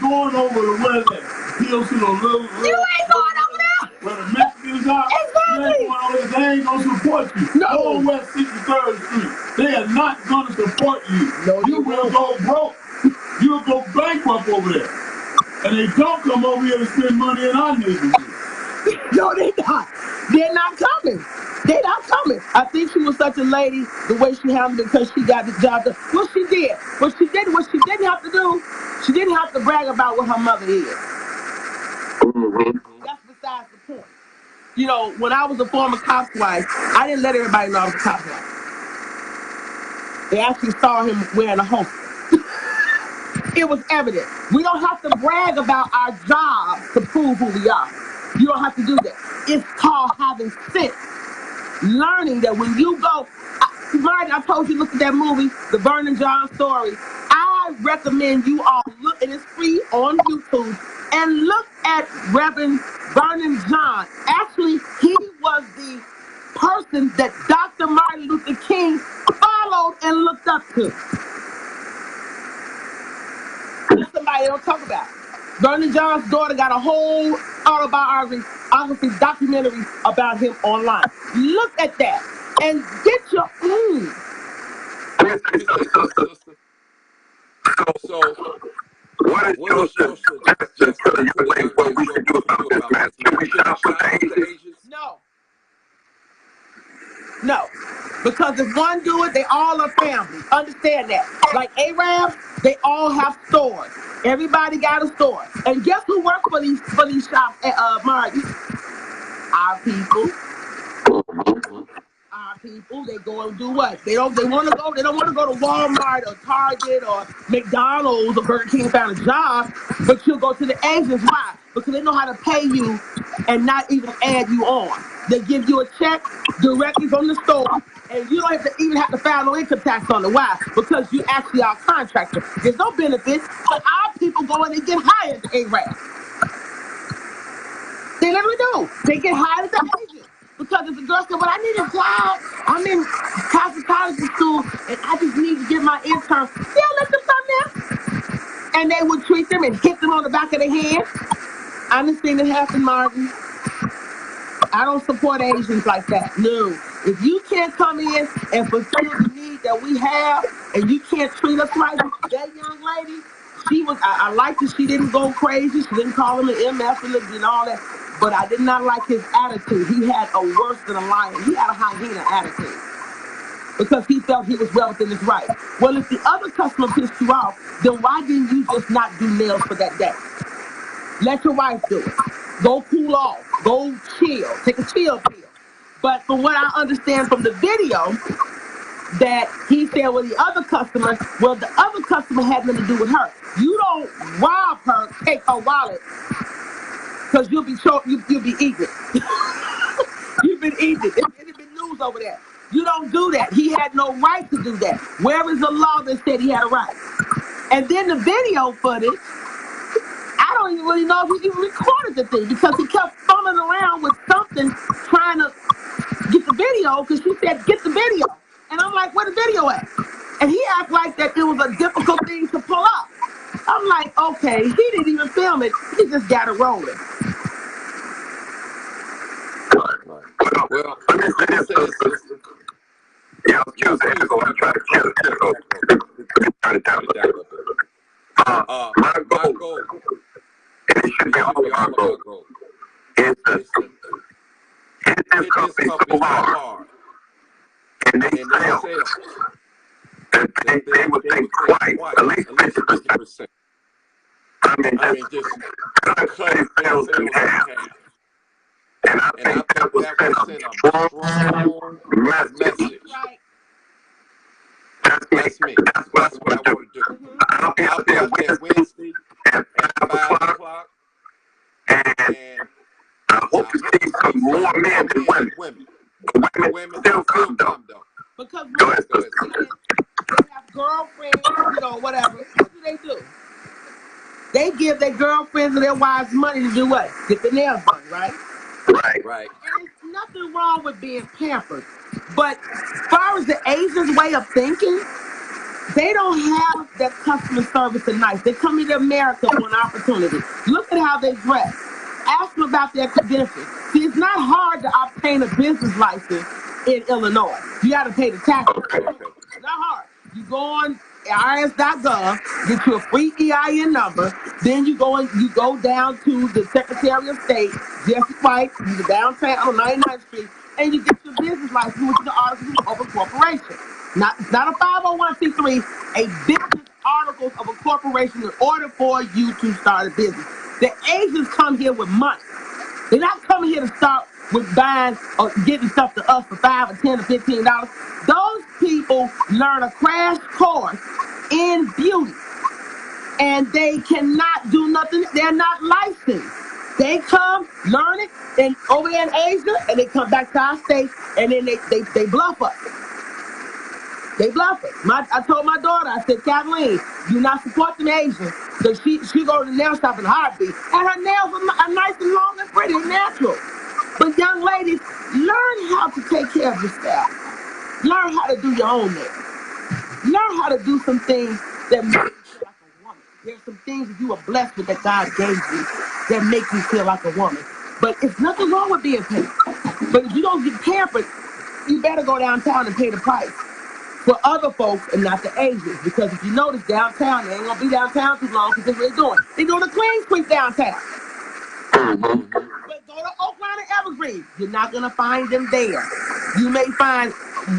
going over to where that hills to the little. You ain't going over there. Where the Mexicans are. Exactly. You ain't going over there. They ain't going to support you. No. Go on West 63rd Street. They are not going to support you. No, you will go broke. You'll go bankrupt over there. And they don't come over here to spend money in our neighborhood. No, they not. They're not coming. They're not coming. I think she was such a lady, the way she handled it, because she got the job done. What she did, what she didn't have to do, she didn't have to brag about what her mother is. That's besides the point. You know, when I was a former cop's wife, I didn't let everybody know I was a cop's wife. They actually saw him wearing a holster. It was evident. We don't have to brag about our job to prove who we are. You don't have to do that. It's called having sense. Learning that when you go, Martin, I told you, look at that movie, The Vernon John Story. I recommend you all look, and it's free on YouTube, and look at Reverend Vernon John. Actually, he was the person that Dr. Martin Luther King followed and looked up to. That's somebody don't talk about. Vernon John's daughter got a whole autobiography documentary about him online. Look at that and get your So, what is your suggestion for the ladies? What we should do about this? We should shout out to Asians? No. Because if one do it, they all are family. Understand that. Like Arabs, they all have stores. Everybody got a store. And guess who works for these shops at Martin? Our people. Our people. They go and do what? They don't want to go to Walmart or Target or McDonald's or Burger King and find a job, but you'll go to the Asians. Why? Because they know how to pay you and not even add you on. They give you a check directly from the store. And you don't even have to file no income tax on it. Why? Because you actually are a contractor. There's no benefits, but our people go in and get hired at ARAB. They literally do. They get hired as an agent. Because if the girl said, well, I need a job. I'm in cosmetology school and I just need to get my intern. They'll let them come there. And they would treat them and hit them on the back of the head. I done seen it happen, Martin. I don't support Asians like that. No. If you can't come in and fulfill the need that we have and you can't treat us right, that young lady, I liked that she didn't go crazy. She didn't call him an MF and all that. But I did not like his attitude. He had a worse than a lion. He had a hyena attitude because he felt he was well within his right. Well, if the other customer pissed you off, then why didn't you just not do nails for that day? Let your wife do it. Go cool off. Go chill. Take a chill pill. But from what I understand from the video, that he said, well, the other customer had nothing to do with her. You don't rob her, take her wallet, because you'll be eating it. You've been eating it. It's been news over there. You don't do that. He had no right to do that. Where is the law that said he had a right? And then the video footage, I don't even really know if he even recorded the thing because he kept fumbling around with something trying to get the video because she said, get the video. And I'm like, where the video at? And he acted like that it was a difficult thing to pull up. I'm like, okay, he didn't even film it. He just got it rolling. Well, let me say this, sister. Yeah, excuse me. I'm trying to kill it. Turn it down a little bit. My goal, and it should be all of our goal, is to hit this company so hard, and they fail, that they would think twice, at least 50%. I mean, just cut sales in half. And I think that would send a strong message. That's me. That's what I want to do. I'll be out there Wednesday at 5 o'clock. And I hope to see some more men than women. Women still come though. Because Go ahead. they have girlfriends, whatever. What do? They give their girlfriends and their wives money to do what? Get their nails done, right? Right. And there's nothing wrong with being pampered. But as far as the Asians' way of thinking, they don't have that customer service and nice. They come into America for an opportunity. Look at how they dress. Ask them about their credentials. See, it's not hard to obtain a business license in Illinois. You got to pay the taxes. Okay. It's not hard. You go on IRS.gov, get you a free EIN number, then you go down to the Secretary of State, Jesse White, you go downtown on 99th Street, and you get your business license, which is the Articles of Incorporation. It's not a 501c3, a business articles of incorporation in order for you to start a business. The Asians come here with money. They're not coming here to start with buying or getting stuff to us for $5 or $10 or $15. Those people learn a crash course in beauty, and they cannot do nothing. They're not licensed. They come, learn it, and over there in Asia, and they come back to our state, and then they bluff us. They bluff us. I told my daughter, I said, Kathleen, do not support them Asians. Because she go to the nail shop in a heartbeat. And her nails are nice and long and pretty and natural. But young ladies, learn how to take care of yourself. Learn how to do your own nails. Learn how to do some things that make you feel like a woman. There's some things that you are blessed with that God gave you that make you feel like a woman. But it's nothing wrong with being pampered. But if you don't get pampered, you better go downtown and pay the price for other folks and not the Asians. Because if you notice downtown, they ain't gonna be downtown too long because that's what they're doing. They're doing a clean sweep downtown. But go to Oakland and Evergreen. You're not gonna find them there. You may find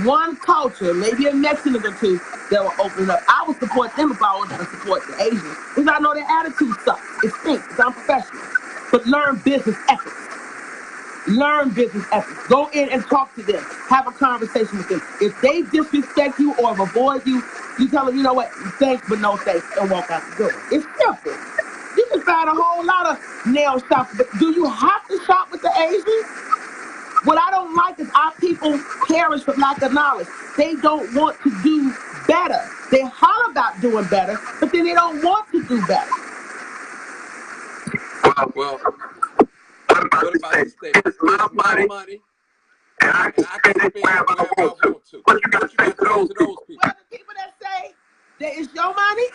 one culture, maybe a Mexican or two, that will open up. I would support them if I was going to support the Asians. Because I know their attitude sucks. It stinks. It's unprofessional. But learn business ethics. Learn business ethics. Go in and talk to them. Have a conversation with them. If they disrespect you or avoid you, you tell them, you know what, thanks but no thanks, and walk out the door. It's simple. You can find a whole lot of nail shops, but do you have to shop with the Asians? What I don't like is our people perish for lack of knowledge. They don't want to do better. They holler about doing better, but then they don't want to do better. Well, what about this statement? It's my money, and I can spend it wherever I want to. What you got to say to those people? Well, the people that say that it's your money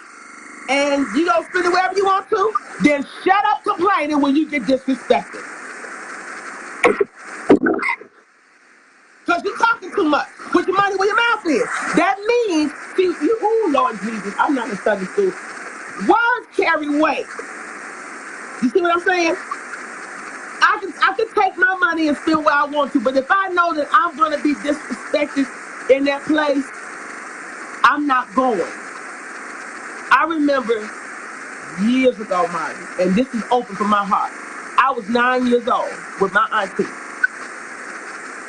and you don't spend it wherever you want to, then shut up complaining when you get disrespected. Because you're talking too much. Put your money where your mouth is. That means, see, you, oh Lord Jesus, I'm not in Sunday school. Words carry weight. You see what I'm saying? I can take my money and spend where I want to, but if I know that I'm going to be disrespected in that place, I'm not going. I remember years ago, Marty, and this is open from my heart. I was 9 years old with my auntie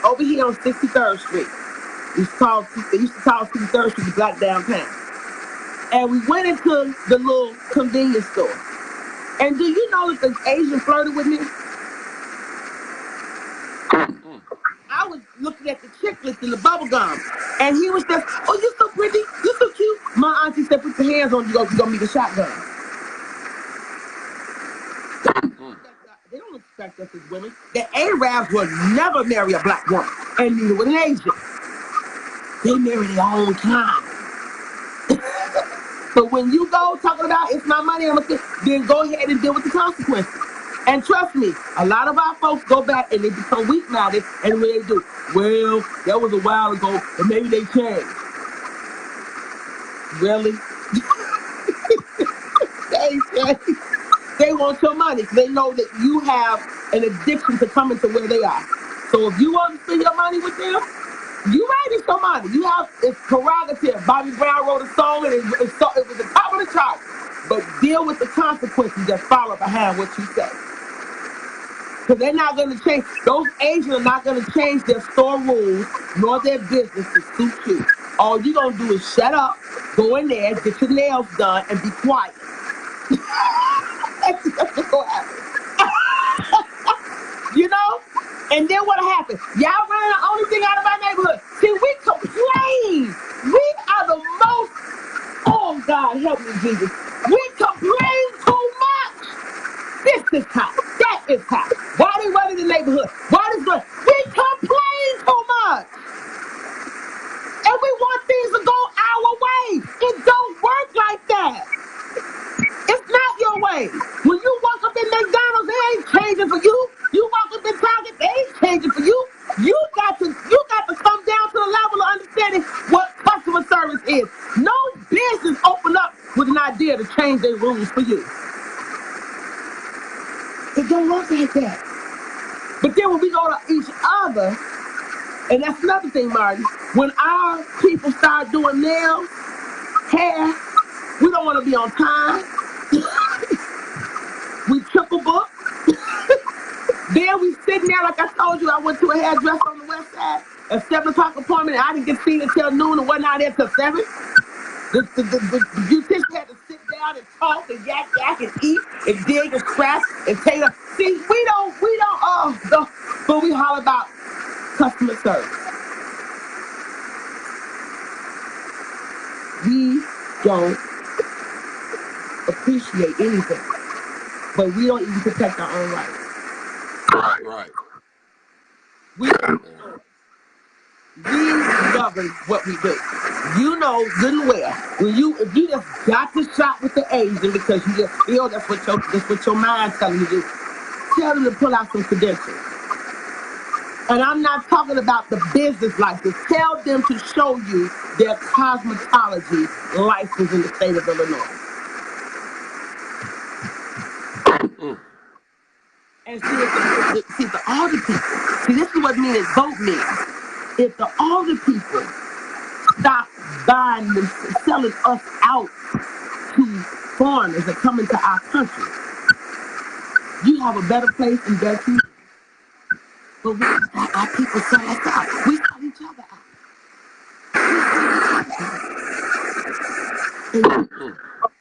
over here on 63rd Street. They used to call 63rd Street the Black Downtown. And we went into the little convenience store. And do you know that the Asian flirted with me? I was looking at the chiclets and the bubble gum, and he was just, oh, you're so pretty, you're so cute. My auntie said, put your hands on you, you're gonna need a shotgun. They don't expect us as women. The Arabs would never marry a black woman, and neither would an Asian. They marry their own kind. But when you go talking about it's my money, then go ahead and deal with the consequences. And trust me, a lot of our folks go back and they become weak-minded, and what they do, well, that was a while ago, and maybe they changed. Really? They changed. They want your money because they know that you have an addiction to coming to where they are. So if you want to spend your money with them, you right, it's your money. You have, it's prerogative. Bobby Brown wrote a song and it was the top of the chart. But deal with the consequences that follow behind what you say. Because they're not going to change. Those Asians are not going to change their store rules nor their business to suit you. All you're going to do is shut up, go in there, get your nails done, and be quiet. That's what's going to happen. You know? And then what happened? Y'all running the only thing out of our neighborhood. See, we complain. We are the most, oh God, help me, Jesus. We complain too much. This is how. That is how. Why they running the neighborhood? Why this running? We complain too much. And we want things to go our way. It don't work like that. It's not your way. When you walk up in McDonald's, they ain't changing for you. You walk up in Target, they ain't changing for you. You got to come down to the level of understanding what customer service is. No business open up with an idea to change their rules for you. It don't work like that. But then when we go to each other, and that's another thing, Marty, when our people start doing nails, hair, we don't want to be on time. We triple book. Then we sitting there, like I told you, I went to a hairdresser on the west side, a 7 o'clock appointment, and I didn't get seen until noon and wasn't out there till 7. The beautician had to sit down and talk and yak and eat and dig and scratch and take a, see, we don't, but we holler about customer service. We don't appreciate anything, but we don't even protect our own rights. Right. We govern what we do. You know good and well when if you just got to shop with the Asian because you just feel that's what your mind telling you to do, tell them to pull out some credentials. And I'm not talking about the business license. Tell them to show you their cosmetology license in the state of Illinois. And see, if the older people, see, this is what means vote means. If the older people stop buying and selling us out to foreigners that come into our country, you have a better place and better community. But our people sell us out. We sell each other out.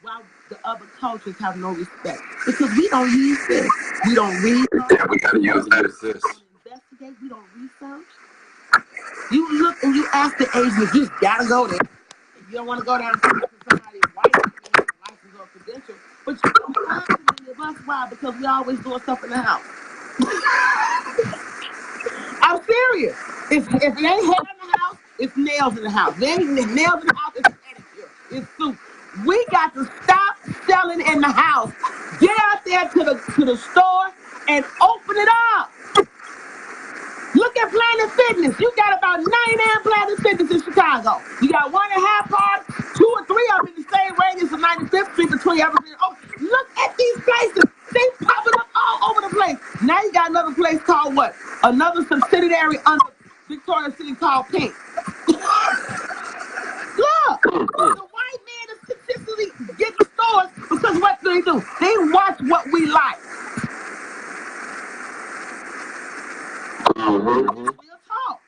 While the other cultures have no respect. Because we don't use this. We don't read. Yeah, we gotta use this. We don't investigate. We don't research. You look and you ask the Asian, you just gotta go there. If you don't want to go down to somebody white, you have a license or credential, but you don't find too many of us. Why? Because we always doing stuff in the house. I'm serious. If it ain't hair in the house, it's nails in the house. If it ain't nails in the house, it's pedicure. It's soup. We got to stop selling in the house. Get out there to the store and open it up. Look at Planet Fitness. You got about 99 Planet Fitness in Chicago. You got 1.5 parts, 2 or 3 of them in the same radius of 95th Street between everything. Oh, look at these places. They popping up all over the place. Now you got another place called what? Another subsidiary under Victoria City called Pink. Look, the white man is consistently getting stores because what do? They watch what we like. Real talk.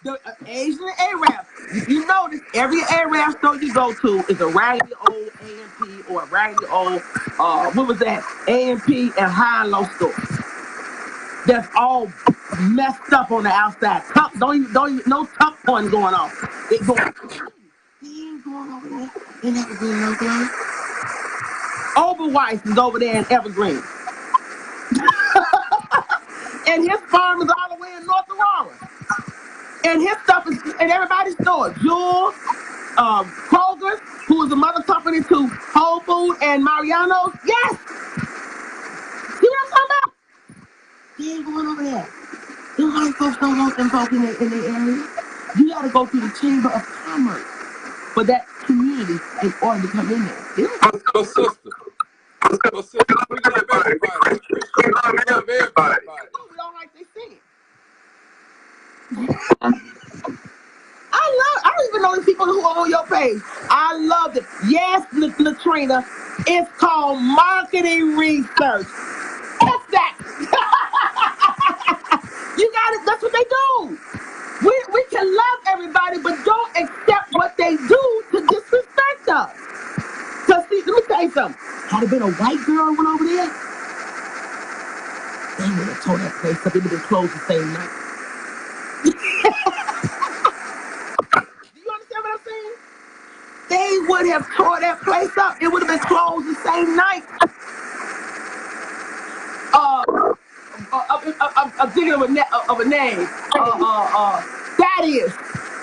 The Asian Arab. You notice every Arab store you go to is a raggedy old A&P or a raggedy old what was that? A&P and high and low store. That's all messed up on the outside. Don't even no tuck point going on. They going. They ain't going over there in Evergreen, no girl. Overweiss is over there in Evergreen. And his farm is all the way in North Aurora. And his stuff is in everybody's store. Jules, Kroger's, who is the mother company to Whole Foods and Mariano's. Yes! See what I'm talking about? They ain't going over there. The white folks don't want them folk in their area. You gotta go through the Chamber of Commerce for that community in order to come in there. Yeah. But sister, we love everybody. We love everybody. We don't like they sin. I don't even know the people who are on your page. I love it. Yes, Latrina, it's called marketing research. What's that? You got it. That's what they do. We can love everybody, but don't accept what they do to disrespect us. Cause see, let me tell you something. Had it been a white girl went over there, they would have tore that place up. It would have been closed the same night. Do you understand what I'm saying? They would have tore that place up. It would have been closed the same night. I'm thinking of a name.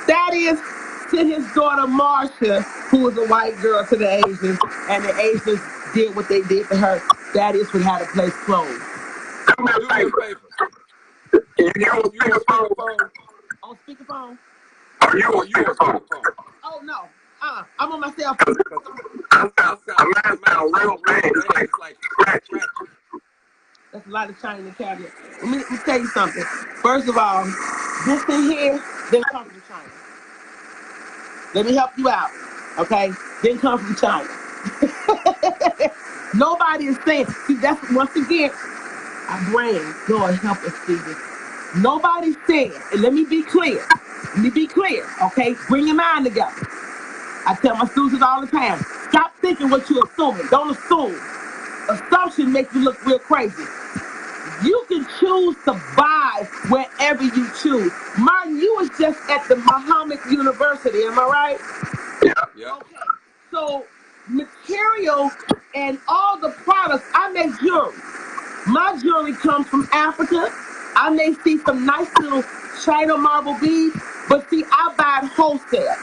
Thaddeus sent his daughter Marsha, who was a white girl, to the Asians, and the Asians did what they did to her. Thaddeus would have the place closed. Do me a favor. You on speakerphone? On speakerphone? Are you on speakerphone? Oh no. I'm on my cell phone. I sound real bad. It's like scratchy. That's a lot of China in the cabinet. Let me tell you something. First of all, this thing here didn't come from China. Let me help you out, okay? Didn't come from China. Nobody is saying, see, that's once again, our brain, Lord help us see this. Nobody's saying, and let me be clear, okay? Bring your mind together. I tell my students all the time, stop thinking what you're assuming. Don't assume. Assumption makes you look real crazy. You can choose to buy wherever you choose. Martin, you was just at the Muhammad University, am I right? Yeah. Okay. So material and all the products, I make jewelry. My jewelry comes from Africa. I may see some nice little China marble beads, but see, I buy wholesale.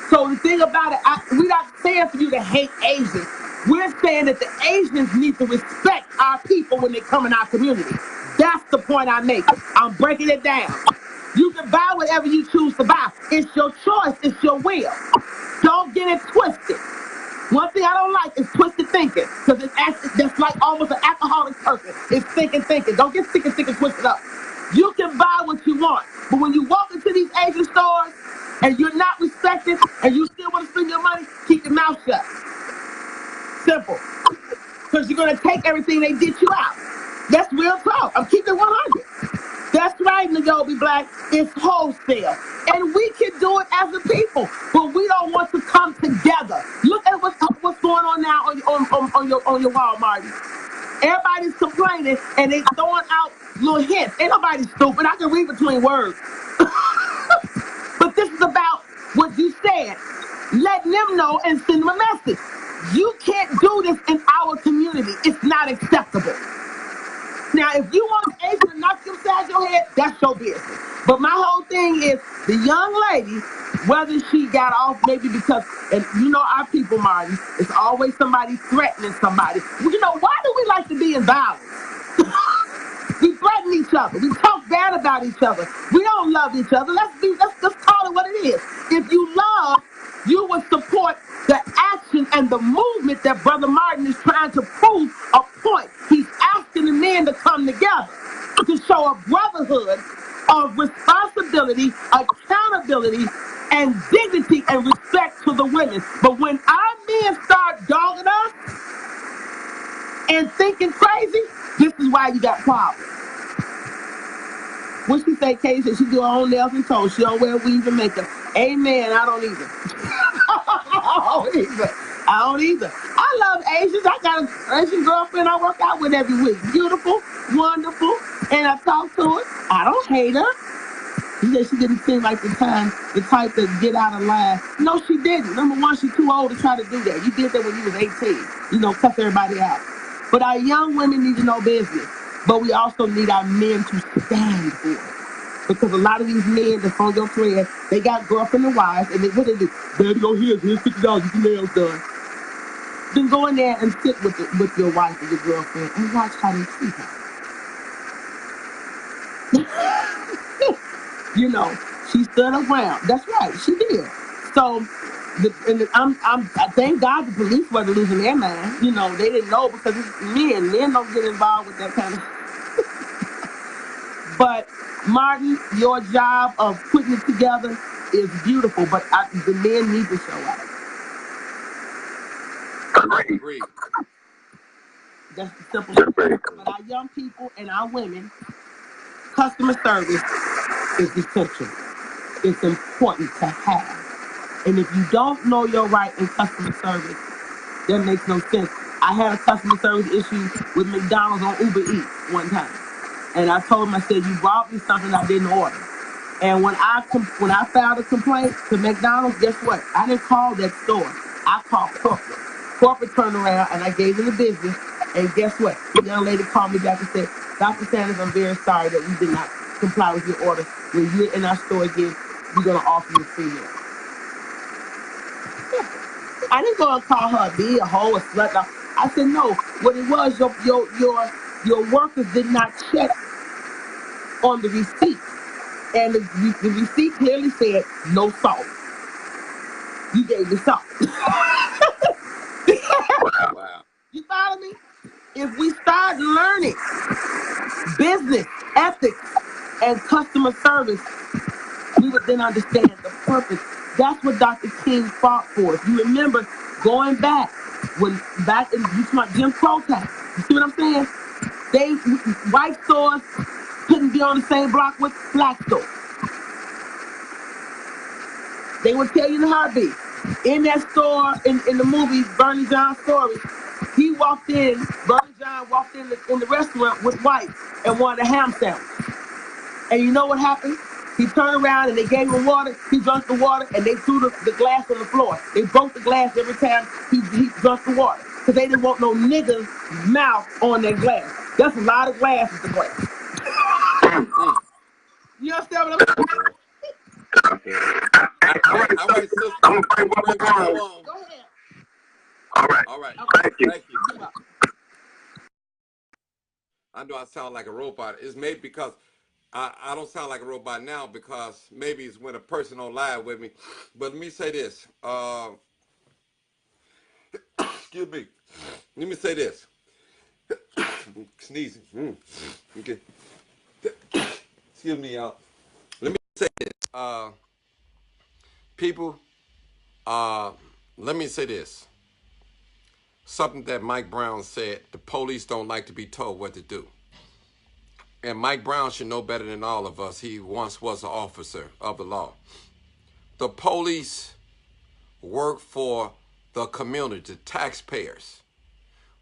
So the thing about it, we're not saying for you to hate Asians. We're saying that the Asians need to respect our people when they come in our community. That's the point I make. I'm breaking it down. You can buy whatever you choose to buy. It's your choice. It's your will. Don't get it twisted. One thing I don't like is twisted thinking, because that's like almost an alcoholic person. It's thinking. Don't get thinking twisted up. You can buy what you want, but when you walk into these Asian stores and you're not respected and you still want to spend your money, keep your mouth shut. Simple. Because you're going to take everything they get you out. That's real talk. I'm keeping 100. That's right, Nayobi Black. It's wholesale. And we can do it as a people, but we don't want to come together. Look at what's going on now on your wall, Marty. Everybody's complaining and they throwing out little hints. Ain't nobody stupid. I can read between words. But this is about what you said. Letting them know and send them a message. You can't do this in our community. It's not acceptable. Now, if you want Asia to knock you upside your head, that's your business. But my whole thing is the young lady, whether she got off maybe because, and you know our people, Martin, it's always somebody threatening somebody. You know, why do we like to be in violence? We threaten each other. We talk bad about each other. We don't love each other. Let's call it what it is. If you love, you would support the action and the movement that Brother Martin is trying to prove a point. He's asking the men to come together to show a brotherhood of responsibility, accountability, and dignity and respect to the women. But when our men start dogging us and thinking crazy, this is why you got problems. What she say, Katie said she do her own nails and toes. She don't wear weave and makeup. Amen. I don't either. I don't either. I love Asians. I got an Asian girlfriend I work out with every week. Beautiful, wonderful, and I talk to her. I don't hate her. She said she didn't seem like the type to get out of line. No, she didn't. Number one, she's too old to try to do that. You did that when you was 18. You know, cuss everybody out. But our young women need to know business. But we also need our men to stand for it. Because a lot of these men that's on your thread, they got girlfriend and wives, and what they do, Daddy, go here's $50, get your nails done. Then go in there and sit with your wife or your girlfriend and watch how they treat her. You know, she stood her ground. That's right, she did. So, I thank God the police wasn't losing their mind. You know, they didn't know because it's men. Men don't get involved with that kind of. But Martin, your job of putting it together is beautiful, but the men need to show up. Agreed. That's the simple truth. But our young people and our women, customer service is essential. It's important to have. And if you don't know your right in customer service, that makes no sense. I had a customer service issue with McDonald's on Uber Eats one time. And I told him, I said, you brought me something I didn't order. And when I filed a complaint to McDonald's, guess what? I didn't call that store. I called corporate. Corporate turned around and I gave them the business. And guess what? The young lady called me back and said, Dr. Sanders, I'm very sorry that we did not comply with your order. When you're in our store again, we're going to offer you a free meal. I didn't go and call her a bee, a hoe, a slut. No. I said, no. What it was, your workers did not check on the receipt. And the receipt clearly said, no salt. You gave me salt. Wow. You follow me? If we start learning business, ethics, and customer service, we would then understand the purpose. That's what Dr. King fought for. If you remember going back in Jim Crow time, you see what I'm saying? White stores couldn't be on the same block with black stores. They would tell you in a heartbeat. In that store, in the movie Bernie John's story, Bernie John walked in the restaurant with whites and wanted a ham sandwich. And you know what happened? He turned around and they gave him water. He drank the water and they threw the glass on the floor. They broke the glass every time he drank the water. Because they didn't want no nigger's mouth on their glass. That's a lot of glass with the glass. You understand what I'm saying? All right, sister. I'm going to play one more song. Go ahead. All right. Thank you. I know I sound like a robot. It's maybe because I don't sound like a robot now because maybe it's when a person on live with me. But let me say this. Excuse me. Let me say this. Sneezing. Okay. Excuse me, y'all. Let me say this. People, let me say this. Something that Mike Brown said, the police don't like to be told what to do. And Mike Brown should know better than all of us. He once was an officer of the law. The police work for the community, the taxpayers.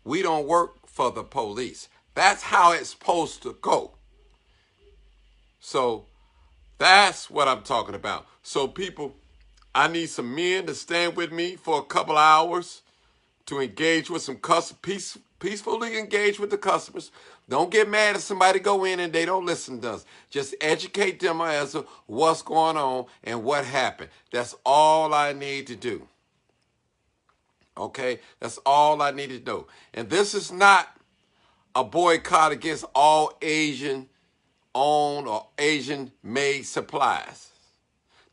We don't work for the police. That's how it's supposed to go. So that's what I'm talking about. So people, I need some men to stand with me for a couple hours to engage with some customers, peacefully engage with the customers. Don't get mad if somebody go in and they don't listen to us. Just educate them as to what's going on and what happened. That's all I need to do. Okay? That's all I need to do. And this is not a boycott against all Asian owned or Asian made supplies.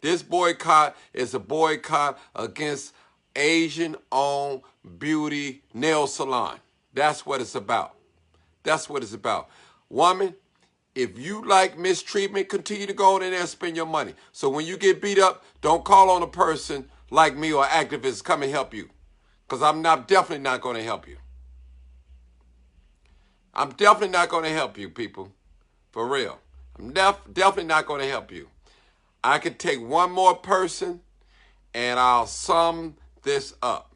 This boycott is a boycott against Asian-owned beauty nail salon. That's what it's about. That's what it's about. Woman, if you like mistreatment, continue to go in there and spend your money. So when you get beat up, don't call on a person like me or activists come and help you. Because I'm definitely not going to help you. I'm definitely not going to help you, people. For real. I'm definitely not going to help you. I could take one more person and I'll sum this up.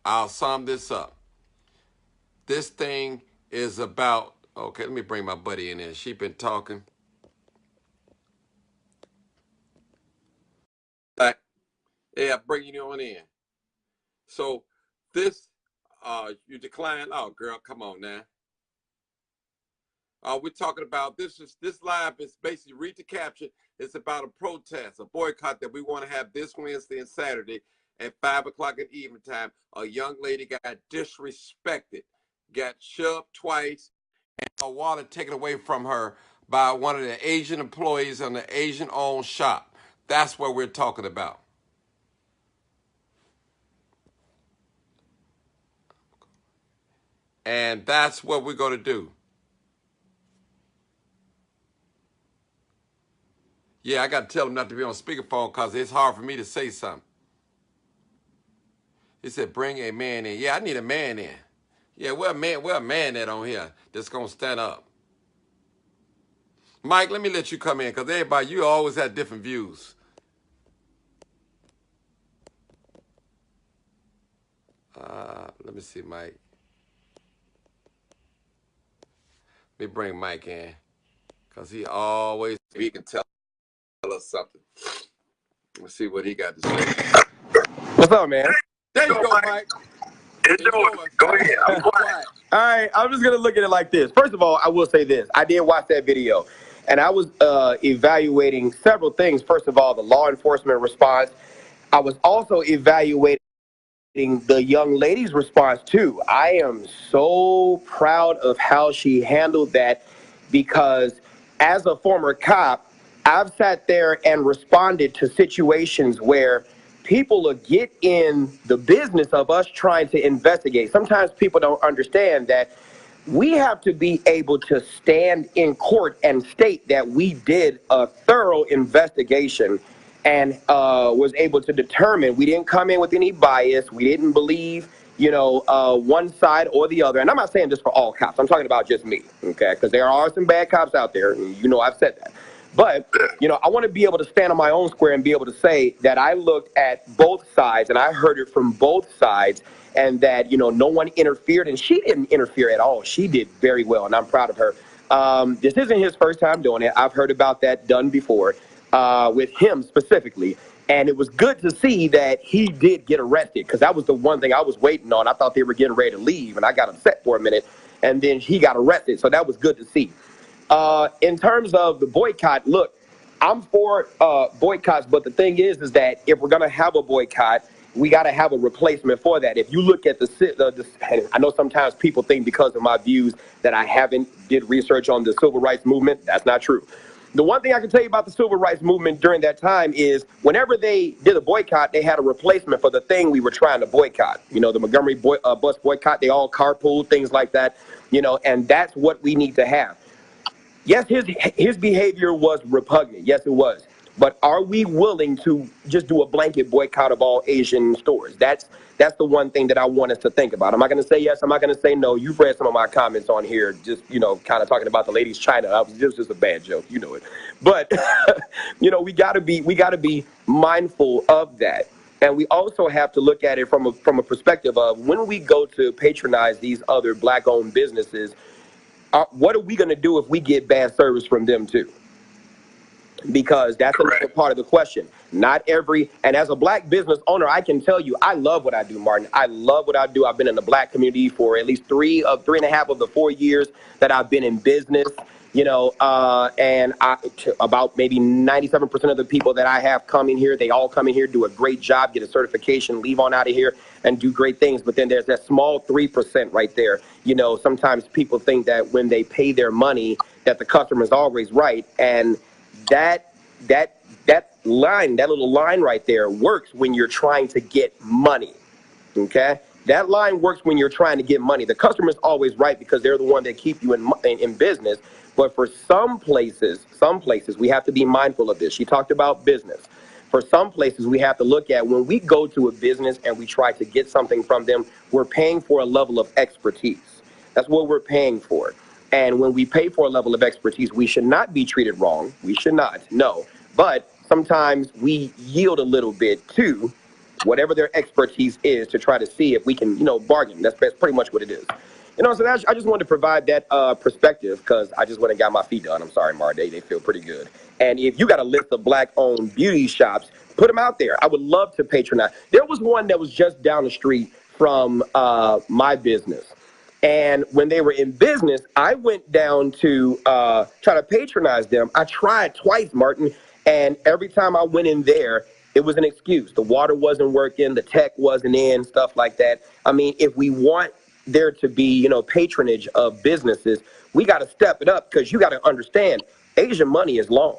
I'll sum this up. This thing is about, okay, let me bring my buddy in here. She been talking. Yeah, bringing you on in. So this, you decline. Oh, girl, come on now. We're talking about this live is basically, read the caption. It's about a protest, a boycott that we want to have this Wednesday and Saturday at 5 o'clock in evening time. A young lady got disrespected, got shoved twice, and her wallet taken away from her by one of the Asian employees in the Asian-owned shop. That's what we're talking about. And that's what we're going to do. Yeah, I got to tell him not to be on speakerphone because it's hard for me to say something. He said, bring a man in. Yeah, I need a man in. Yeah, where a man at on here that's going to stand up? Mike, let me let you come in because everybody, you always have different views. Let me see, Mike. Let me bring Mike in because he can tell us something. Let's see what he got to say. What's up, man? There you go, Mike. It's yours. Go ahead. I'm quiet. All right, I'm just going to look at it like this. First of all, I will say this. I did watch that video, and I was evaluating several things. First of all, the law enforcement response. I was also evaluating the young lady's response, too. I am so proud of how she handled that because as a former cop, I've sat there and responded to situations where people will get in the business of us trying to investigate. Sometimes people don't understand that we have to be able to stand in court and state that we did a thorough investigation and was able to determine we didn't come in with any bias. We didn't believe, one side or the other. And I'm not saying this for all cops. I'm talking about just me, okay? Because there are some bad cops out there. And I've said that. But, I want to be able to stand on my own square and be able to say that I looked at both sides and I heard it from both sides and that, no one interfered. And she didn't interfere at all. She did very well, and I'm proud of her. This isn't his first time doing it. I've heard about that done before with him specifically. And it was good to see that he did get arrested because that was the one thing I was waiting on. I thought they were getting ready to leave, and I got upset for a minute. And then he got arrested. So that was good to see. In terms of the boycott, look, I'm for boycotts, but the thing is that if we're going to have a boycott, we got to have a replacement for that. If you look at I know sometimes people think because of my views that I haven't did research on the civil rights movement. That's not true. The one thing I can tell you about the civil rights movement during that time is whenever they did a boycott, they had a replacement for the thing we were trying to boycott. The Montgomery bus boycott, they all carpooled, things like that, and that's what we need to have. Yes, his behavior was repugnant. Yes, it was. But are we willing to just do a blanket boycott of all Asian stores? That's the one thing that I want us to think about. I'm not going to say yes. I'm not going to say no. You've read some of my comments on here, just, kind of talking about the ladies' China. This was just a bad joke. You know it. But, we got to be mindful of that. And we also have to look at it from a perspective of when we go to patronize these other Black-owned businesses, what are we going to do if we get bad service from them too? because that's another part of the question. Not every, and as a black business owner, I can tell you, I love what I do, Martin. I love what I do. I've been in the black community for at least 3.5 of the 4 years that I've been in business. You know, and about maybe 97% of the people that I have come in here, they all come in here, do a great job, get a certification, leave on out of here and do great things. But then there's that small 3% right there. You know, sometimes people think that when they pay their money that the customer is always right. And that line, that little line right there works when you're trying to get money. Okay? That line works when you're trying to get money. The customer is always right because they're the one that keep you in business. But for some places, we have to be mindful of this. She talked about business. For some places, we have to look at when we go to a business and we try to get something from them, we're paying for a level of expertise. That's what we're paying for. And when we pay for a level of expertise, we should not be treated wrong. We should not, no. But sometimes we yield a little bit to whatever their expertise is to try to see if we can, you know, bargain. That's pretty much what it is. You know, so I just wanted to provide that perspective because I just went and got my feet done. I'm sorry, Mar, they feel pretty good. And if you got a list of black-owned beauty shops, put them out there. I would love to patronize. There was one that was just down the street from my business. And when they were in business, I went down to try to patronize them. I tried twice, Martin, and every time I went in there, it was an excuse. The water wasn't working, the tech wasn't in, stuff like that. I mean, if we want there to be, you know, patronage of businesses, we got to step it up because you got to understand, Asian money is long.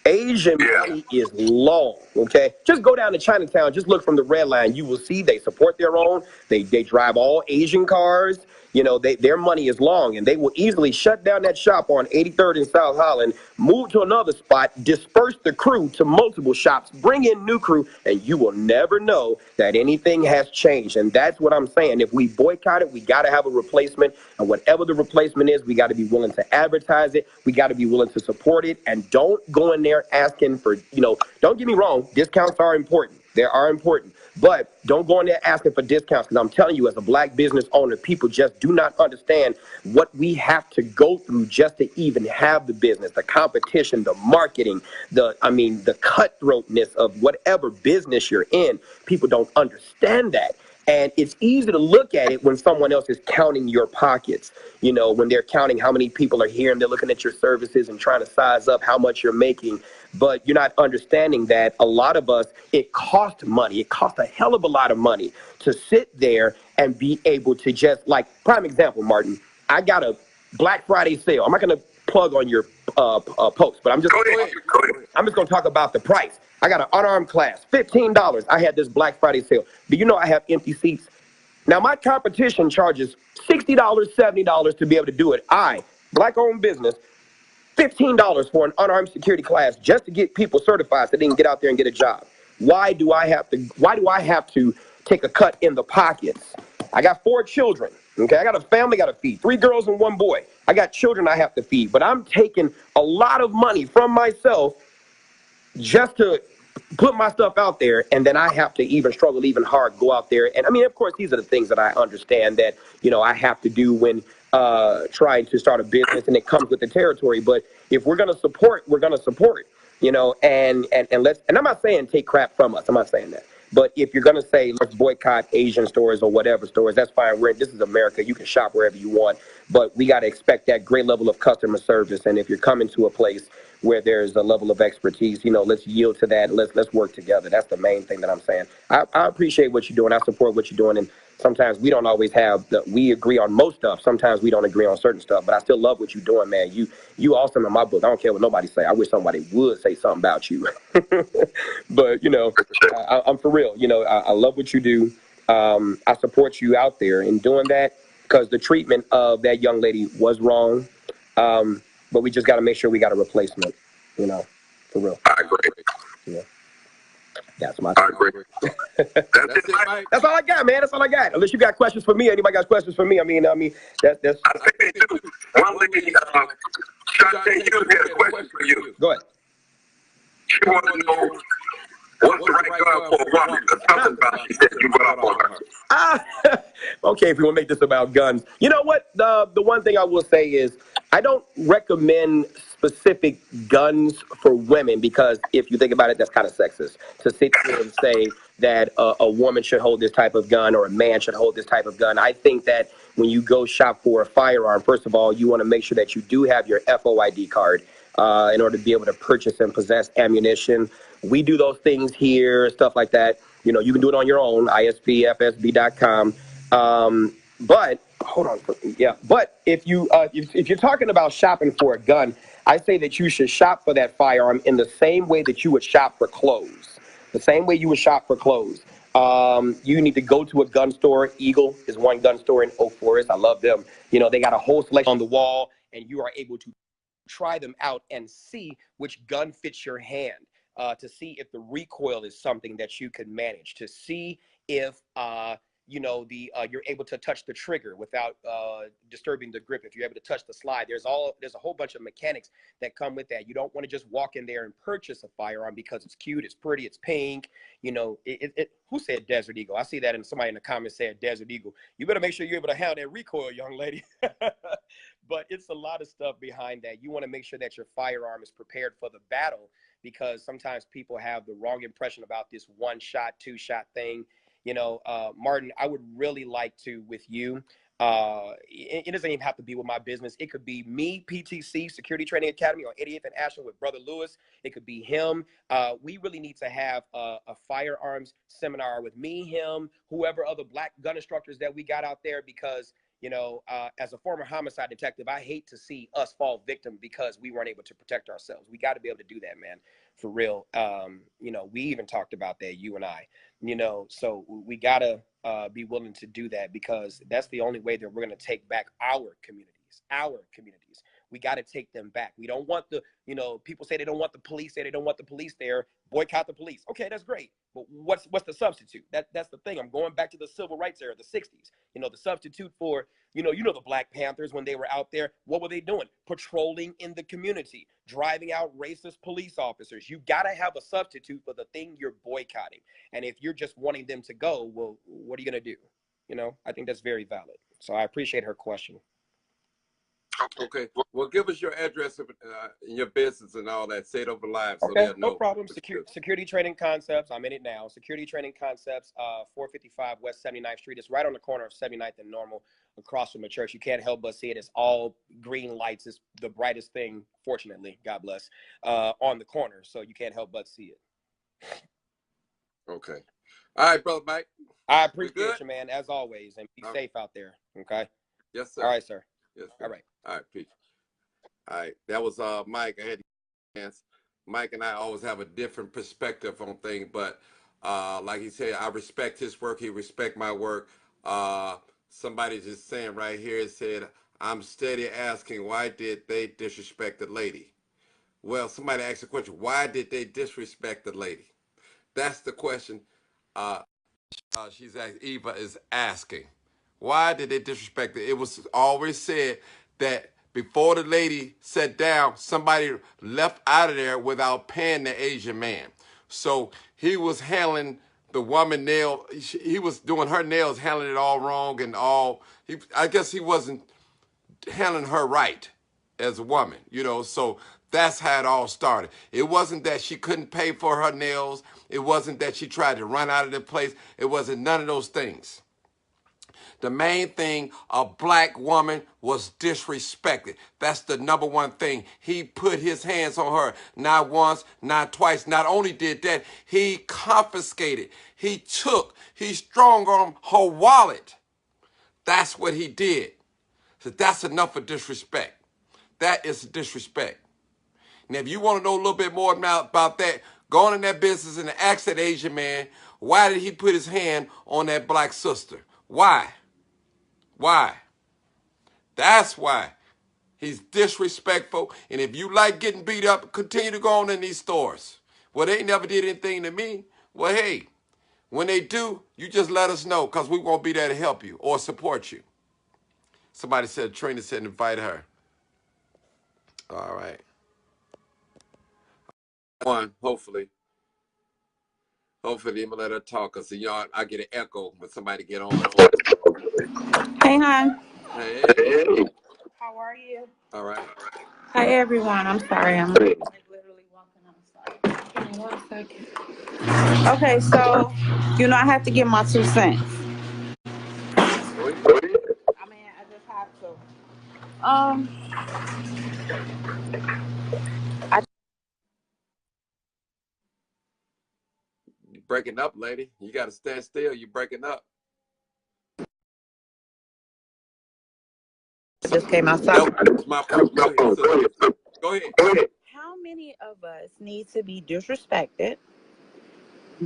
Asian money is long, okay? Just go down to Chinatown, just look from the red line. You will see they support their own. They drive all Asian cars. You know, their money is long, and they will easily shut down that shop on 83rd and South Holland, move to another spot, disperse the crew to multiple shops, bring in new crew, and you will never know that anything has changed. And that's what I'm saying. If we boycott it, we got to have a replacement. And whatever the replacement is, we got to be willing to advertise it. We got to be willing to support it. And don't go in there asking for, you know, don't get me wrong, discounts are important. They are important. But don't go in there asking for discounts because I'm telling you, as a black business owner, people just do not understand what we have to go through just to even have the business, the competition, the marketing, the cutthroatness of whatever business you're in. People don't understand that. And it's easy to look at it when someone else is counting your pockets, you know, when they're counting how many people are here and they're looking at your services and trying to size up how much you're making. But you're not understanding that a lot of us, it costs money. It costs a hell of a lot of money to sit there and be able to just, like, prime example, Martin, I got a Black Friday sale. I'm not going to plug on your post, but I'm just going to talk about the price. I got an unarmed class, $15. I had this Black Friday sale. Do you know I have empty seats? Now, my competition charges $60, $70 to be able to do it. black-owned business, $15 for an unarmed security class just to get people certified so they can get out there and get a job. Why do I have to take a cut in the pockets? I got 4 children. Okay, I got a family I got to feed, 3 girls and 1 boy. I got children I have to feed, but I'm taking a lot of money from myself just to put my stuff out there, and then I have to even struggle even hard, go out there. And I mean, of course, these are the things that I understand that, you know, I have to do when trying to start a business, and it comes with the territory. But if we're going to support, we're going to support, you know, and I'm not saying take crap from us. I'm not saying that. But if you're going to say, let's boycott Asian stores or whatever stores, that's fine. This is America. You can shop wherever you want. But we got to expect that great level of customer service. And if you're coming to a place where there's a level of expertise, you know, let's yield to that. Let's work together. That's the main thing that I'm saying. I appreciate what you're doing. I support what you're doing. And sometimes we don't always we agree on most stuff. Sometimes we don't agree on certain stuff. But I still love what you're doing, man. You awesome in my book. I don't care what nobody say. I wish somebody would say something about you. But, you know, I'm for real. You know, I love what you do. I support you out there in doing that because the treatment of that young lady was wrong. But we just got to make sure we got a replacement, you know, for real. I agree. Yeah. That's my I agree. That's it, Mike. That's all I got, man. That's all I got. Unless you got questions for me. Anybody got questions for me? I mean, that's. I think they do. One lady, Shantae, you had a question for you. Go ahead. She wanted to know what's the right gun for a woman. Something about she said you went up on her. Okay, if you want to make this about guns. You know what? The one thing I will say is I don't recommend specific guns for women, because if you think about it, that's kind of sexist to sit here and say that a woman should hold this type of gun or a man should hold this type of gun. I think that when you go shop for a firearm, first of all, you want to make sure that you do have your FOID card in order to be able to purchase and possess ammunition. We do those things here, stuff like that. You know, you can do it on your own, ispfsb.com. But hold on, yeah. But if you're talking about shopping for a gun, I say that you should shop for that firearm in the same way that you would shop for clothes. The same way you would shop for clothes. You need to go to a gun store. Eagle is one gun store in Oak Forest. I love them. You know, they got a whole selection on the wall, and you are able to try them out and see which gun fits your hand, to see if the recoil is something that you can manage, to see if you know, you're able to touch the trigger without disturbing the grip. If you're able to touch the slide, there's a whole bunch of mechanics that come with that. You don't want to just walk in there and purchase a firearm because it's cute, it's pretty, it's pink. You know, who said Desert Eagle? I see that, and somebody in the comments said Desert Eagle. You better make sure you're able to handle that recoil, young lady. But it's a lot of stuff behind that. You want to make sure that your firearm is prepared for the battle, because sometimes people have the wrong impression about this one shot, two shot thing. You know, Martin, I would really like to, with you, it doesn't even have to be with my business. It could be me, PTC, Security Training Academy on 88th and Ashland with Brother Lewis. It could be him. We really need to have a firearms seminar with me, him, whoever other black gun instructors that we got out there, because, you know, as a former homicide detective, I hate to see us fall victim because we weren't able to protect ourselves. We got to be able to do that, man, for real. You know, we even talked about that, you and I. You know, so we got to be willing to do that, because that's the only way that we're going to take back our communities, We got to take them back. We don't want the, you know, people say they don't want the police, there. Boycott the police. Okay, that's great. But what's the substitute? That's the thing. I'm going back to the civil rights era, the 60s. You know, the substitute for, you know the Black Panthers, when they were out there, what were they doing? Patrolling in the community, driving out racist police officers. You got to have a substitute for the thing you're boycotting. And if you're just wanting them to go, well, what are you going to do? You know, I think that's very valid. So I appreciate her question. Okay. Well, give us your address and your business and all that. Say it over live so okay, they'll know. No problem. Security Training Concepts. I'm in it now. Security Training Concepts, 455 West 79th Street. It's right on the corner of 79th and Normal, across from the church. You can't help but see it. It's all green lights. It's the brightest thing, fortunately, God bless, on the corner. So you can't help but see it. Okay. All right, Brother Mike. I appreciate you, man, as always. And be safe out there. Okay? Yes, sir. All right, sir. Yes, sir. All right. All right, peace. All right, that was Mike. I had a chance. Mike and I always have a different perspective on things, but like he said, I respect his work. He respect my work. Somebody just saying right here, it said, I'm steady asking, why did they disrespect the lady? Well, somebody asked the question, why did they disrespect the lady? That's the question Eva is asking. Why did they disrespect it? It was always said that before the lady sat down, somebody left out of there without paying the Asian man. So he was handling the woman nail. He was doing her nails, handling it all wrong and all. I guess he wasn't handling her right as a woman, you know. So that's how it all started. It wasn't that she couldn't pay for her nails. It wasn't that she tried to run out of the place. It wasn't none of those things. The main thing, a black woman was disrespected. That's the number one thing. He put his hands on her, not once, not twice. Not only did that, he confiscated. He strong-armed her wallet. That's what he did. So that's enough of disrespect. That is disrespect. Now, if you want to know a little bit more about that, go on in that business and ask that Asian man, why did he put his hand on that black sister? Why? Why? That's why. He's disrespectful. And if you like getting beat up, continue to go on in these stores. Well, they never did anything to me. Well, hey, when they do, you just let us know, because we won't be there to help you or support you. Somebody said, Trina said, invite her. All right. Hopefully I'm gonna let her talk, because y'all, I get an echo when somebody get on. Hey, hon. Hey. How are you? All right. Hi everyone. I'm sorry. I'm like literally walking outside. Give me 1 second. Okay, so I have to give my 2 cents. Go ahead. I mean, I just have to. Um, I You're breaking up, lady. You got to stand still. You're breaking up. just came outside. That was my phone. Go ahead, sister. Go ahead. How many of us need to be disrespected,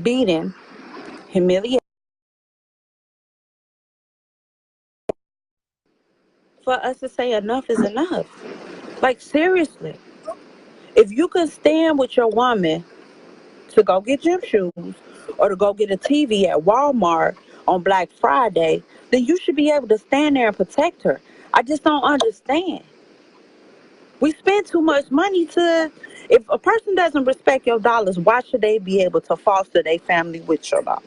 beaten, humiliated for us to say enough is enough? Like seriously, if you could stand with your woman to go get gym shoes or to go get a TV at Walmart on Black Friday, then you should be able to stand there and protect her. I just don't understand. We spend too much money to. If a person doesn't respect your dollars, why should they be able to foster their family with your dollars?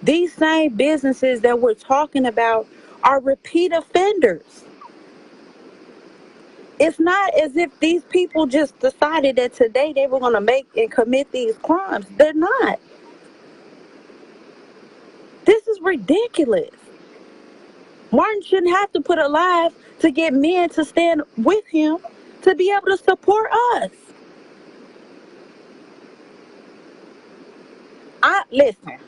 These same businesses that we're talking about are repeat offenders. It's not as if these people just decided that today they were going to make and commit these crimes. They're not. This is ridiculous. Martin shouldn't have to put a life to get men to stand with him to be able to support us. Listen.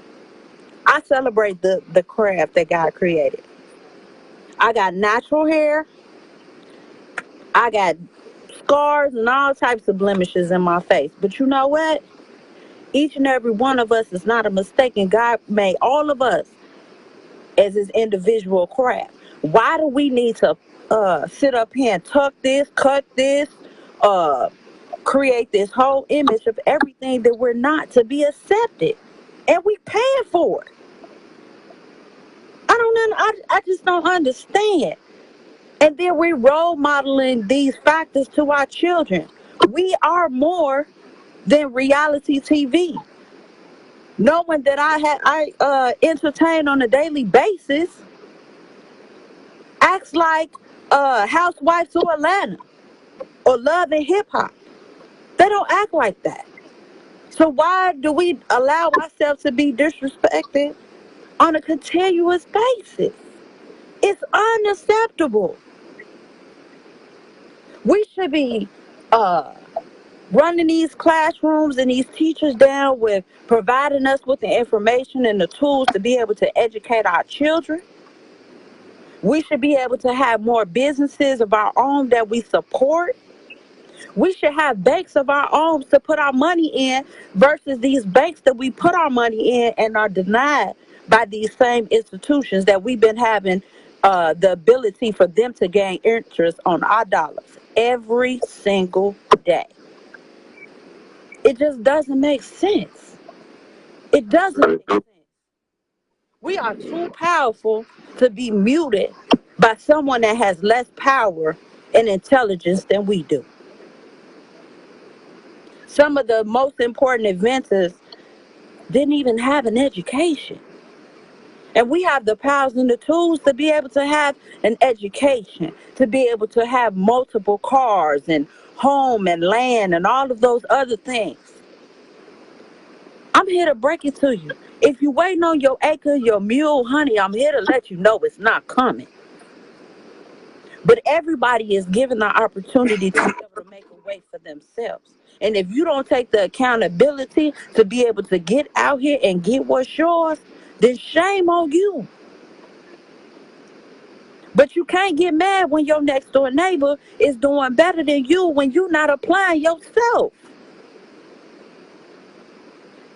I celebrate the craft that God created. I got natural hair. I got scars and all types of blemishes in my face. But you know what? Each and every one of us is not a mistake, and God made all of us as his individual craft. Why do we need to sit up here and tuck this, cut this, uh, create this whole image of everything that we're not to be accepted? And we paying for it. I just don't understand. And then we role modeling these factors to our children. We are more than reality TV. Knowing that I entertain on a daily basis, acts like Housewives of Atlanta or Love and Hip Hop. They don't act like that. So why do we allow ourselves to be disrespected on a continuous basis? It's unacceptable. We should be uh, running these classrooms and these teachers down with providing us with the information and the tools to be able to educate our children. We should be able to have more businesses of our own that we support. We should have banks of our own to put our money in versus these banks that we put our money in and are denied by these same institutions that we've been having the ability for them to gain interest on our dollars every single day. It just doesn't make sense. It doesn't make sense. We are too powerful to be muted by someone that has less power and intelligence than we do. Some of the most important inventors didn't even have an education. And we have the powers and the tools to be able to have an education, to be able to have multiple cars and home and land and all of those other things. I'm here to break it to you. If you're waiting on your acre, your mule, honey, I'm here to let you know it's not coming. But everybody is given the opportunity to be able to make a way for themselves. And if you don't take the accountability to be able to get out here and get what's yours, then shame on you. But you can't get mad when your next door neighbor is doing better than you when you're not applying yourself.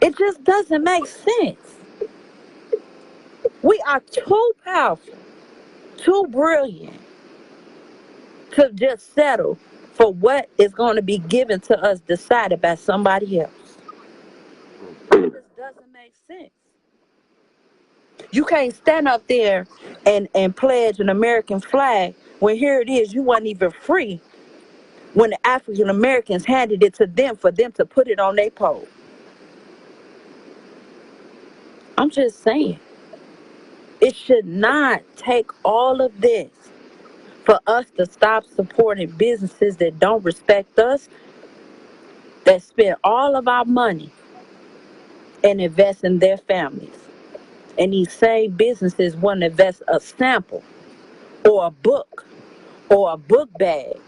It just doesn't make sense. We are too powerful, too brilliant to just settle for what is going to be given to us decided by somebody else. It just doesn't make sense. You can't stand up there and pledge an American flag when here it is, you weren't even free when the African Americans handed it to them for them to put it on their pole. I'm just saying, it should not take all of this for us to stop supporting businesses that don't respect us, that spend all of our money and invest in their families. And these same businesses want to invest a sample or a book or a book bag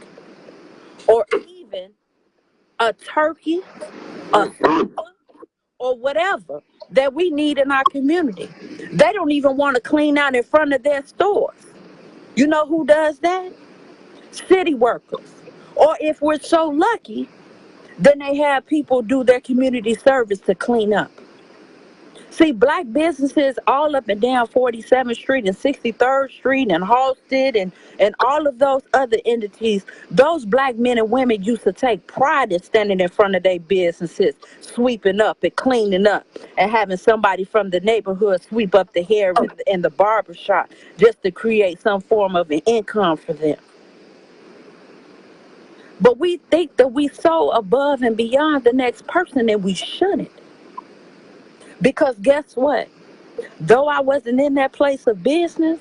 or even a turkey, a or whatever that we need in our community. They don't even want to clean out in front of their stores. You know who does that? City workers. Or if we're so lucky, then they have people do their community service to clean up. See, black businesses all up and down 47th Street and 63rd Street and Halsted and all of those other entities, those black men and women used to take pride in standing in front of their businesses, sweeping up and cleaning up and having somebody from the neighborhood sweep up the hair in the barber shop just to create some form of an income for them. But we think that we so above and beyond the next person and we shouldn't. Because guess what? Though I wasn't in that place of business,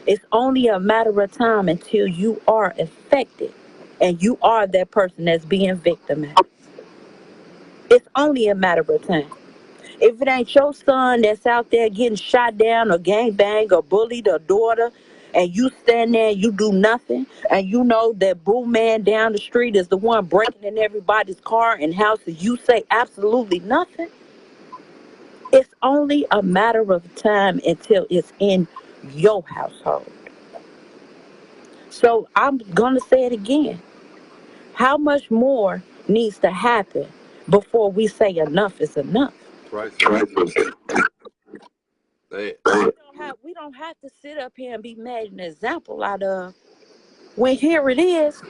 it's only a matter of time until you are affected and you are that person that's being victimized. It's only a matter of time. If it ain't your son that's out there getting shot down or gang banged or bullied or daughter, and you stand there and you do nothing, and you know that boo man down the street is the one breaking in everybody's car and houses, you say absolutely nothing. It's only a matter of time until it's in your household. So I'm going to say it again. How much more needs to happen before we say enough is enough? Right, sis. Say it. We don't have to sit up here and be made an example out of when here it is.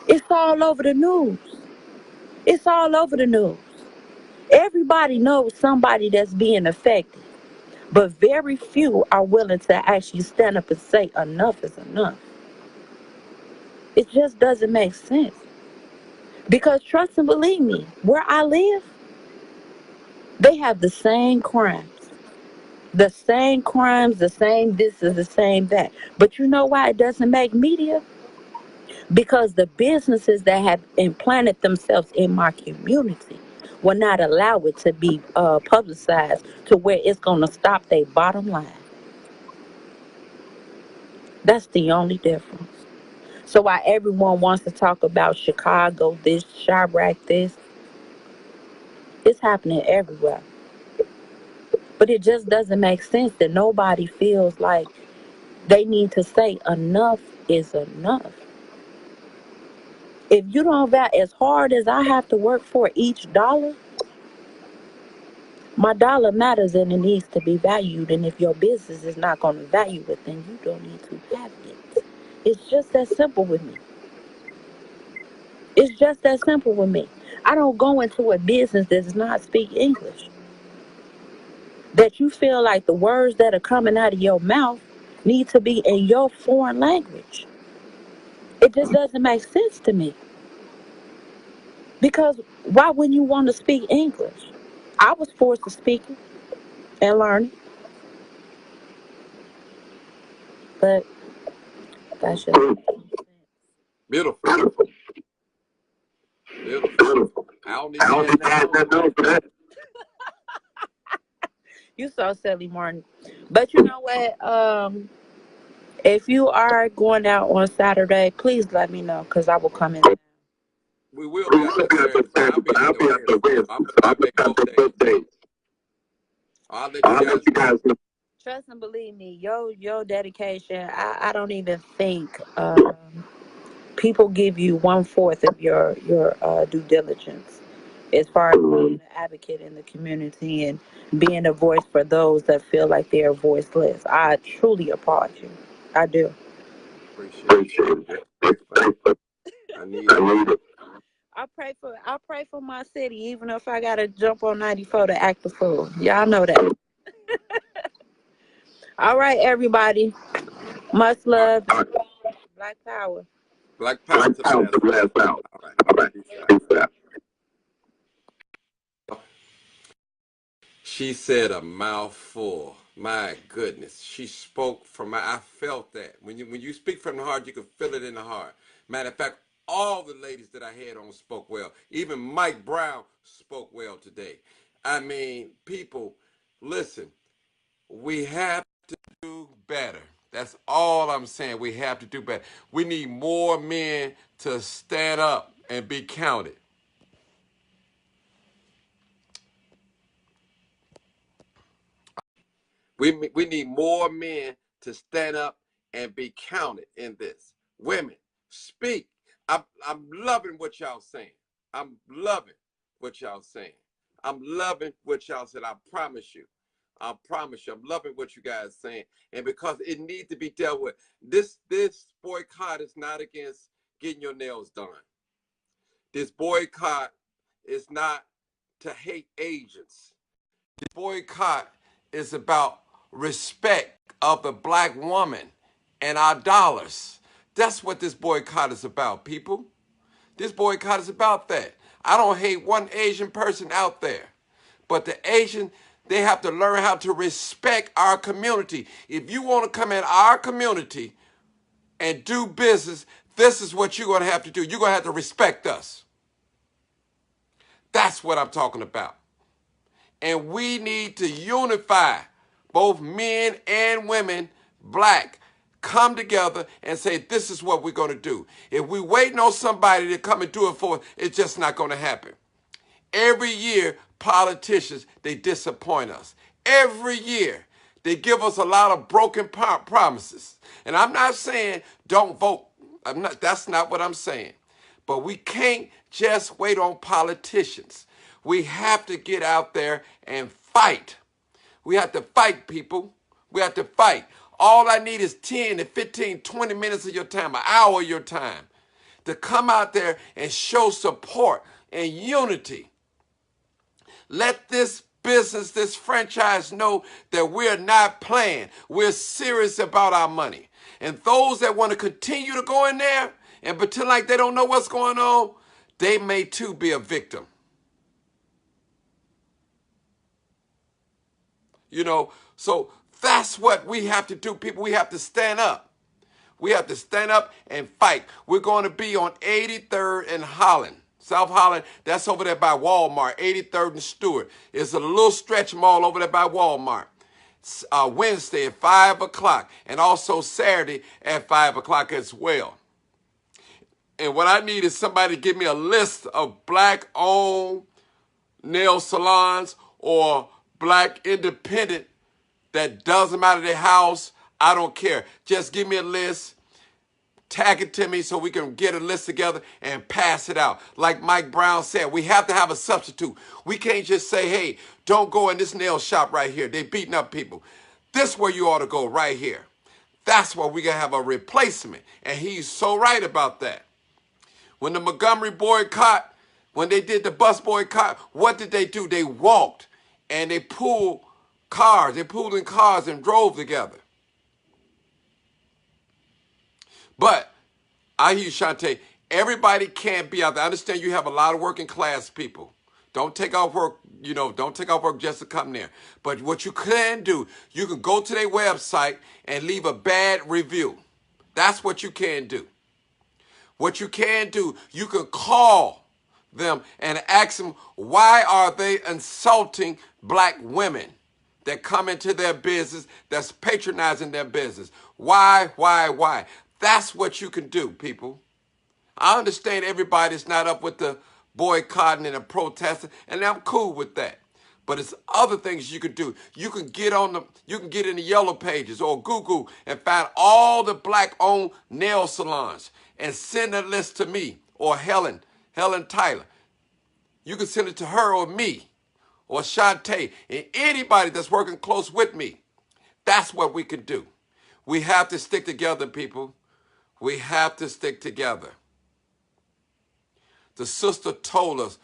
It's all over the news. It's all over the news. Everybody knows somebody that's being affected, but very few are willing to actually stand up and say enough is enough. It just doesn't make sense. Because trust and believe me, where I live, they have the same crimes. The same crimes, the same this is the same that. But you know why it doesn't make media? Because the businesses that have implanted themselves in my community will not allow it to be publicized to where it's going to stop their bottom line. That's the only difference. So while everyone wants to talk about Chicago this, Chirac this, it's happening everywhere. But it just doesn't make sense that nobody feels like they need to say enough is enough. If you don't value as hard as I have to work for each dollar, my dollar matters and it needs to be valued. And if your business is not going to value it, then you don't need to have it. It's just that simple with me. It's just that simple with me. I don't go into a business that does not speak English. That you feel like the words that are coming out of your mouth need to be in your foreign language. It just doesn't make sense to me. Because why wouldn't you want to speak English? I was forced to speak it and learn it. But that's just Beautiful. Beautiful. I don't need to add that on for that. You so silly, Martin. But you know what? If you are going out on Saturday, please let me know because I will come in. We will be at the Saturday, but I'll be at the Reds. I'll be at the birthday. I'll let you guys know. Trust and believe me, your dedication. I don't even think people give you 1/4 of your due diligence as far as being an advocate in the community and being a voice for those that feel like they're voiceless. I truly applaud you. I do. Appreciate it. I need it. I pray for my city, even if I gotta jump on 94 to act the fool. Y'all know that. All right, everybody. Much love. Black power. Black power to the last out. All right. Peace out. She said a mouthful. My goodness, she spoke from my. I felt that when you speak from the heart, you can feel it in the heart. Matter of fact, all the ladies that I had on spoke well. Even Mike Brown spoke well today. I mean, people, listen. We have to do better. That's all I'm saying. We have to do better. We need more men to stand up and be counted. We need more men to stand up and be counted in this. Women, speak. I'm loving what y'all saying. I'm loving what y'all saying. I'm loving what y'all said. I promise you. I promise you. I'm loving what you guys saying. And because it needs to be dealt with. This boycott is not against getting your nails done. This boycott is not to hate Asians. This boycott is about respect of the black woman and our dollars. That's what this boycott is about, people. This boycott is about that. I don't hate one Asian person out there, but the Asian, they have to learn how to respect our community. If you want to come in our community and do business, this is what you're going to have to do. You're going to have to respect us. That's what I'm talking about. And we need to unify both men and women, black, come together and say, this is what we're going to do. If we waiting on somebody to come and do it for us, it's just not going to happen. Every year, politicians, they disappoint us. Every year, they give us a lot of broken promises. And I'm not saying don't vote. That's not what I'm saying. But we can't just wait on politicians. We have to get out there and fight. We have to fight, people. We have to fight. All I need is 10 to 15, 20 minutes of your time, an hour of your time, to come out there and show support and unity. Let this business, this franchise know that we're not playing. We're serious about our money. And those that want to continue to go in there and pretend like they don't know what's going on, they may too be a victim. You know, so that's what we have to do, people. We have to stand up. We have to stand up and fight. We're going to be on 83rd and Holland. South Holland, that's over there by Walmart, 83rd and Stewart. It's a little stretch mall over there by Walmart. Wednesday at 5 o'clock and also Saturday at 5 o'clock as well. And what I need is somebody to give me a list of black-owned nail salons or black independent that does them out of their house. I don't care. Just give me a list. Tag it to me so we can get a list together and pass it out. Like Mike Brown said, we have to have a substitute. We can't just say, hey, don't go in this nail shop right here. They're beating up people. This is where you ought to go right here. That's where we're going to have a replacement. And he's so right about that. When the Montgomery boycott, when they did the bus boycott, what did they do? They walked and they pulled cars. They pulled in cars and drove together. But I hear you, Shantae, everybody can't be out there. I understand you have a lot of working class people. Don't take off work, don't take off work just to come there. But what you can do, you can go to their website and leave a bad review. That's what you can do. What you can do, you can call them and ask them, why are they insulting black women that come into their business, that's patronizing their business? Why? That's what you can do, people. I understand everybody's not up with the boycotting and the protesting, and I'm cool with that. But it's other things you can do. You can get in the yellow pages or Google and find all the black-owned nail salons and send a list to me or Helen Tyler. You can send it to her or me or Shantae and anybody that's working close with me. That's what we can do. We have to stick together, people. We have to stick together. The sister told us,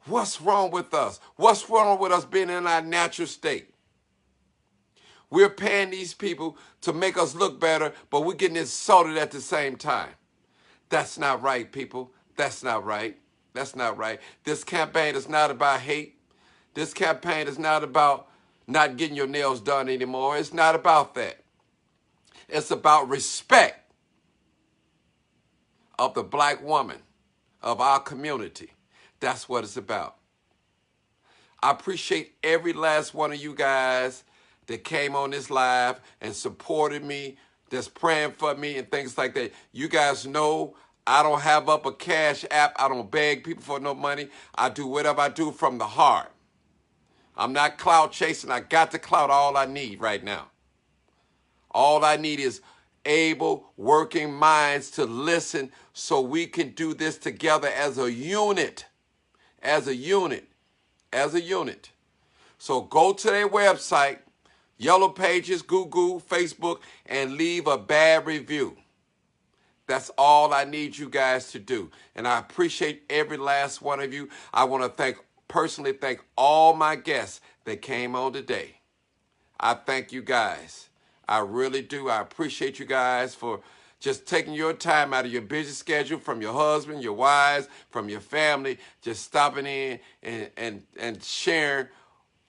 what's wrong with us? What's wrong with us being in our natural state? We're paying these people to make us look better, but we're getting insulted at the same time. That's not right, people. That's not right. That's not right. This campaign is not about hate. This campaign is not about not getting your nails done anymore. It's not about that. It's about respect of the black woman, of our community. That's what it's about. I appreciate every last one of you guys that came on this live and supported me, that's praying for me and things like that. You guys know I don't have up a cash app. I don't beg people for no money. I do whatever I do from the heart. I'm not clout chasing. I got the clout all I need right now. All I need is able, working minds to listen so we can do this together as a unit. As a unit. As a unit. So go to their website, Yellow Pages, Google, Facebook, and leave a bad review. That's all I need you guys to do. And I appreciate every last one of you. I want to personally thank all my guests that came on today. I thank you guys. I really do. I appreciate you guys for just taking your time out of your busy schedule, from your husband, your wives, from your family, just stopping in and sharing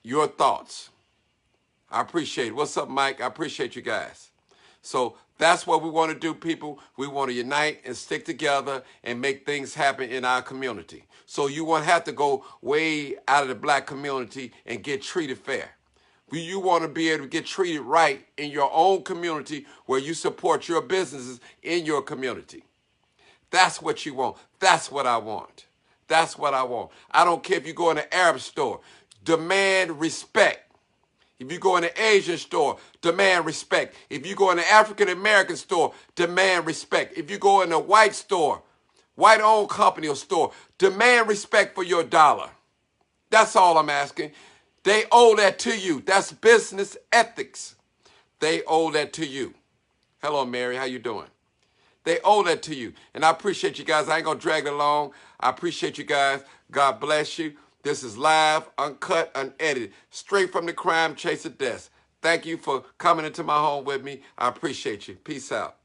your thoughts. I appreciate it. What's up, Mike? I appreciate you guys. So that's what we want to do, people. We want to unite and stick together and make things happen in our community. So you won't have to go way out of the black community and get treated fair. You want to be able to get treated right in your own community where you support your businesses in your community. That's what you want. That's what I want. That's what I want. I don't care if you go in an Arab store. Demand respect. If you go in an Asian store, demand respect. If you go in an African-American store, demand respect. If you go in a white store, white-owned company or store, demand respect for your dollar. That's all I'm asking. They owe that to you. That's business ethics. They owe that to you. Hello, Mary. How you doing? They owe that to you. And I appreciate you guys. I ain't going to drag it along. I appreciate you guys. God bless you. This is live, uncut, unedited, straight from the Crime Chaser desk. Thank you for coming into my home with me. I appreciate you. Peace out.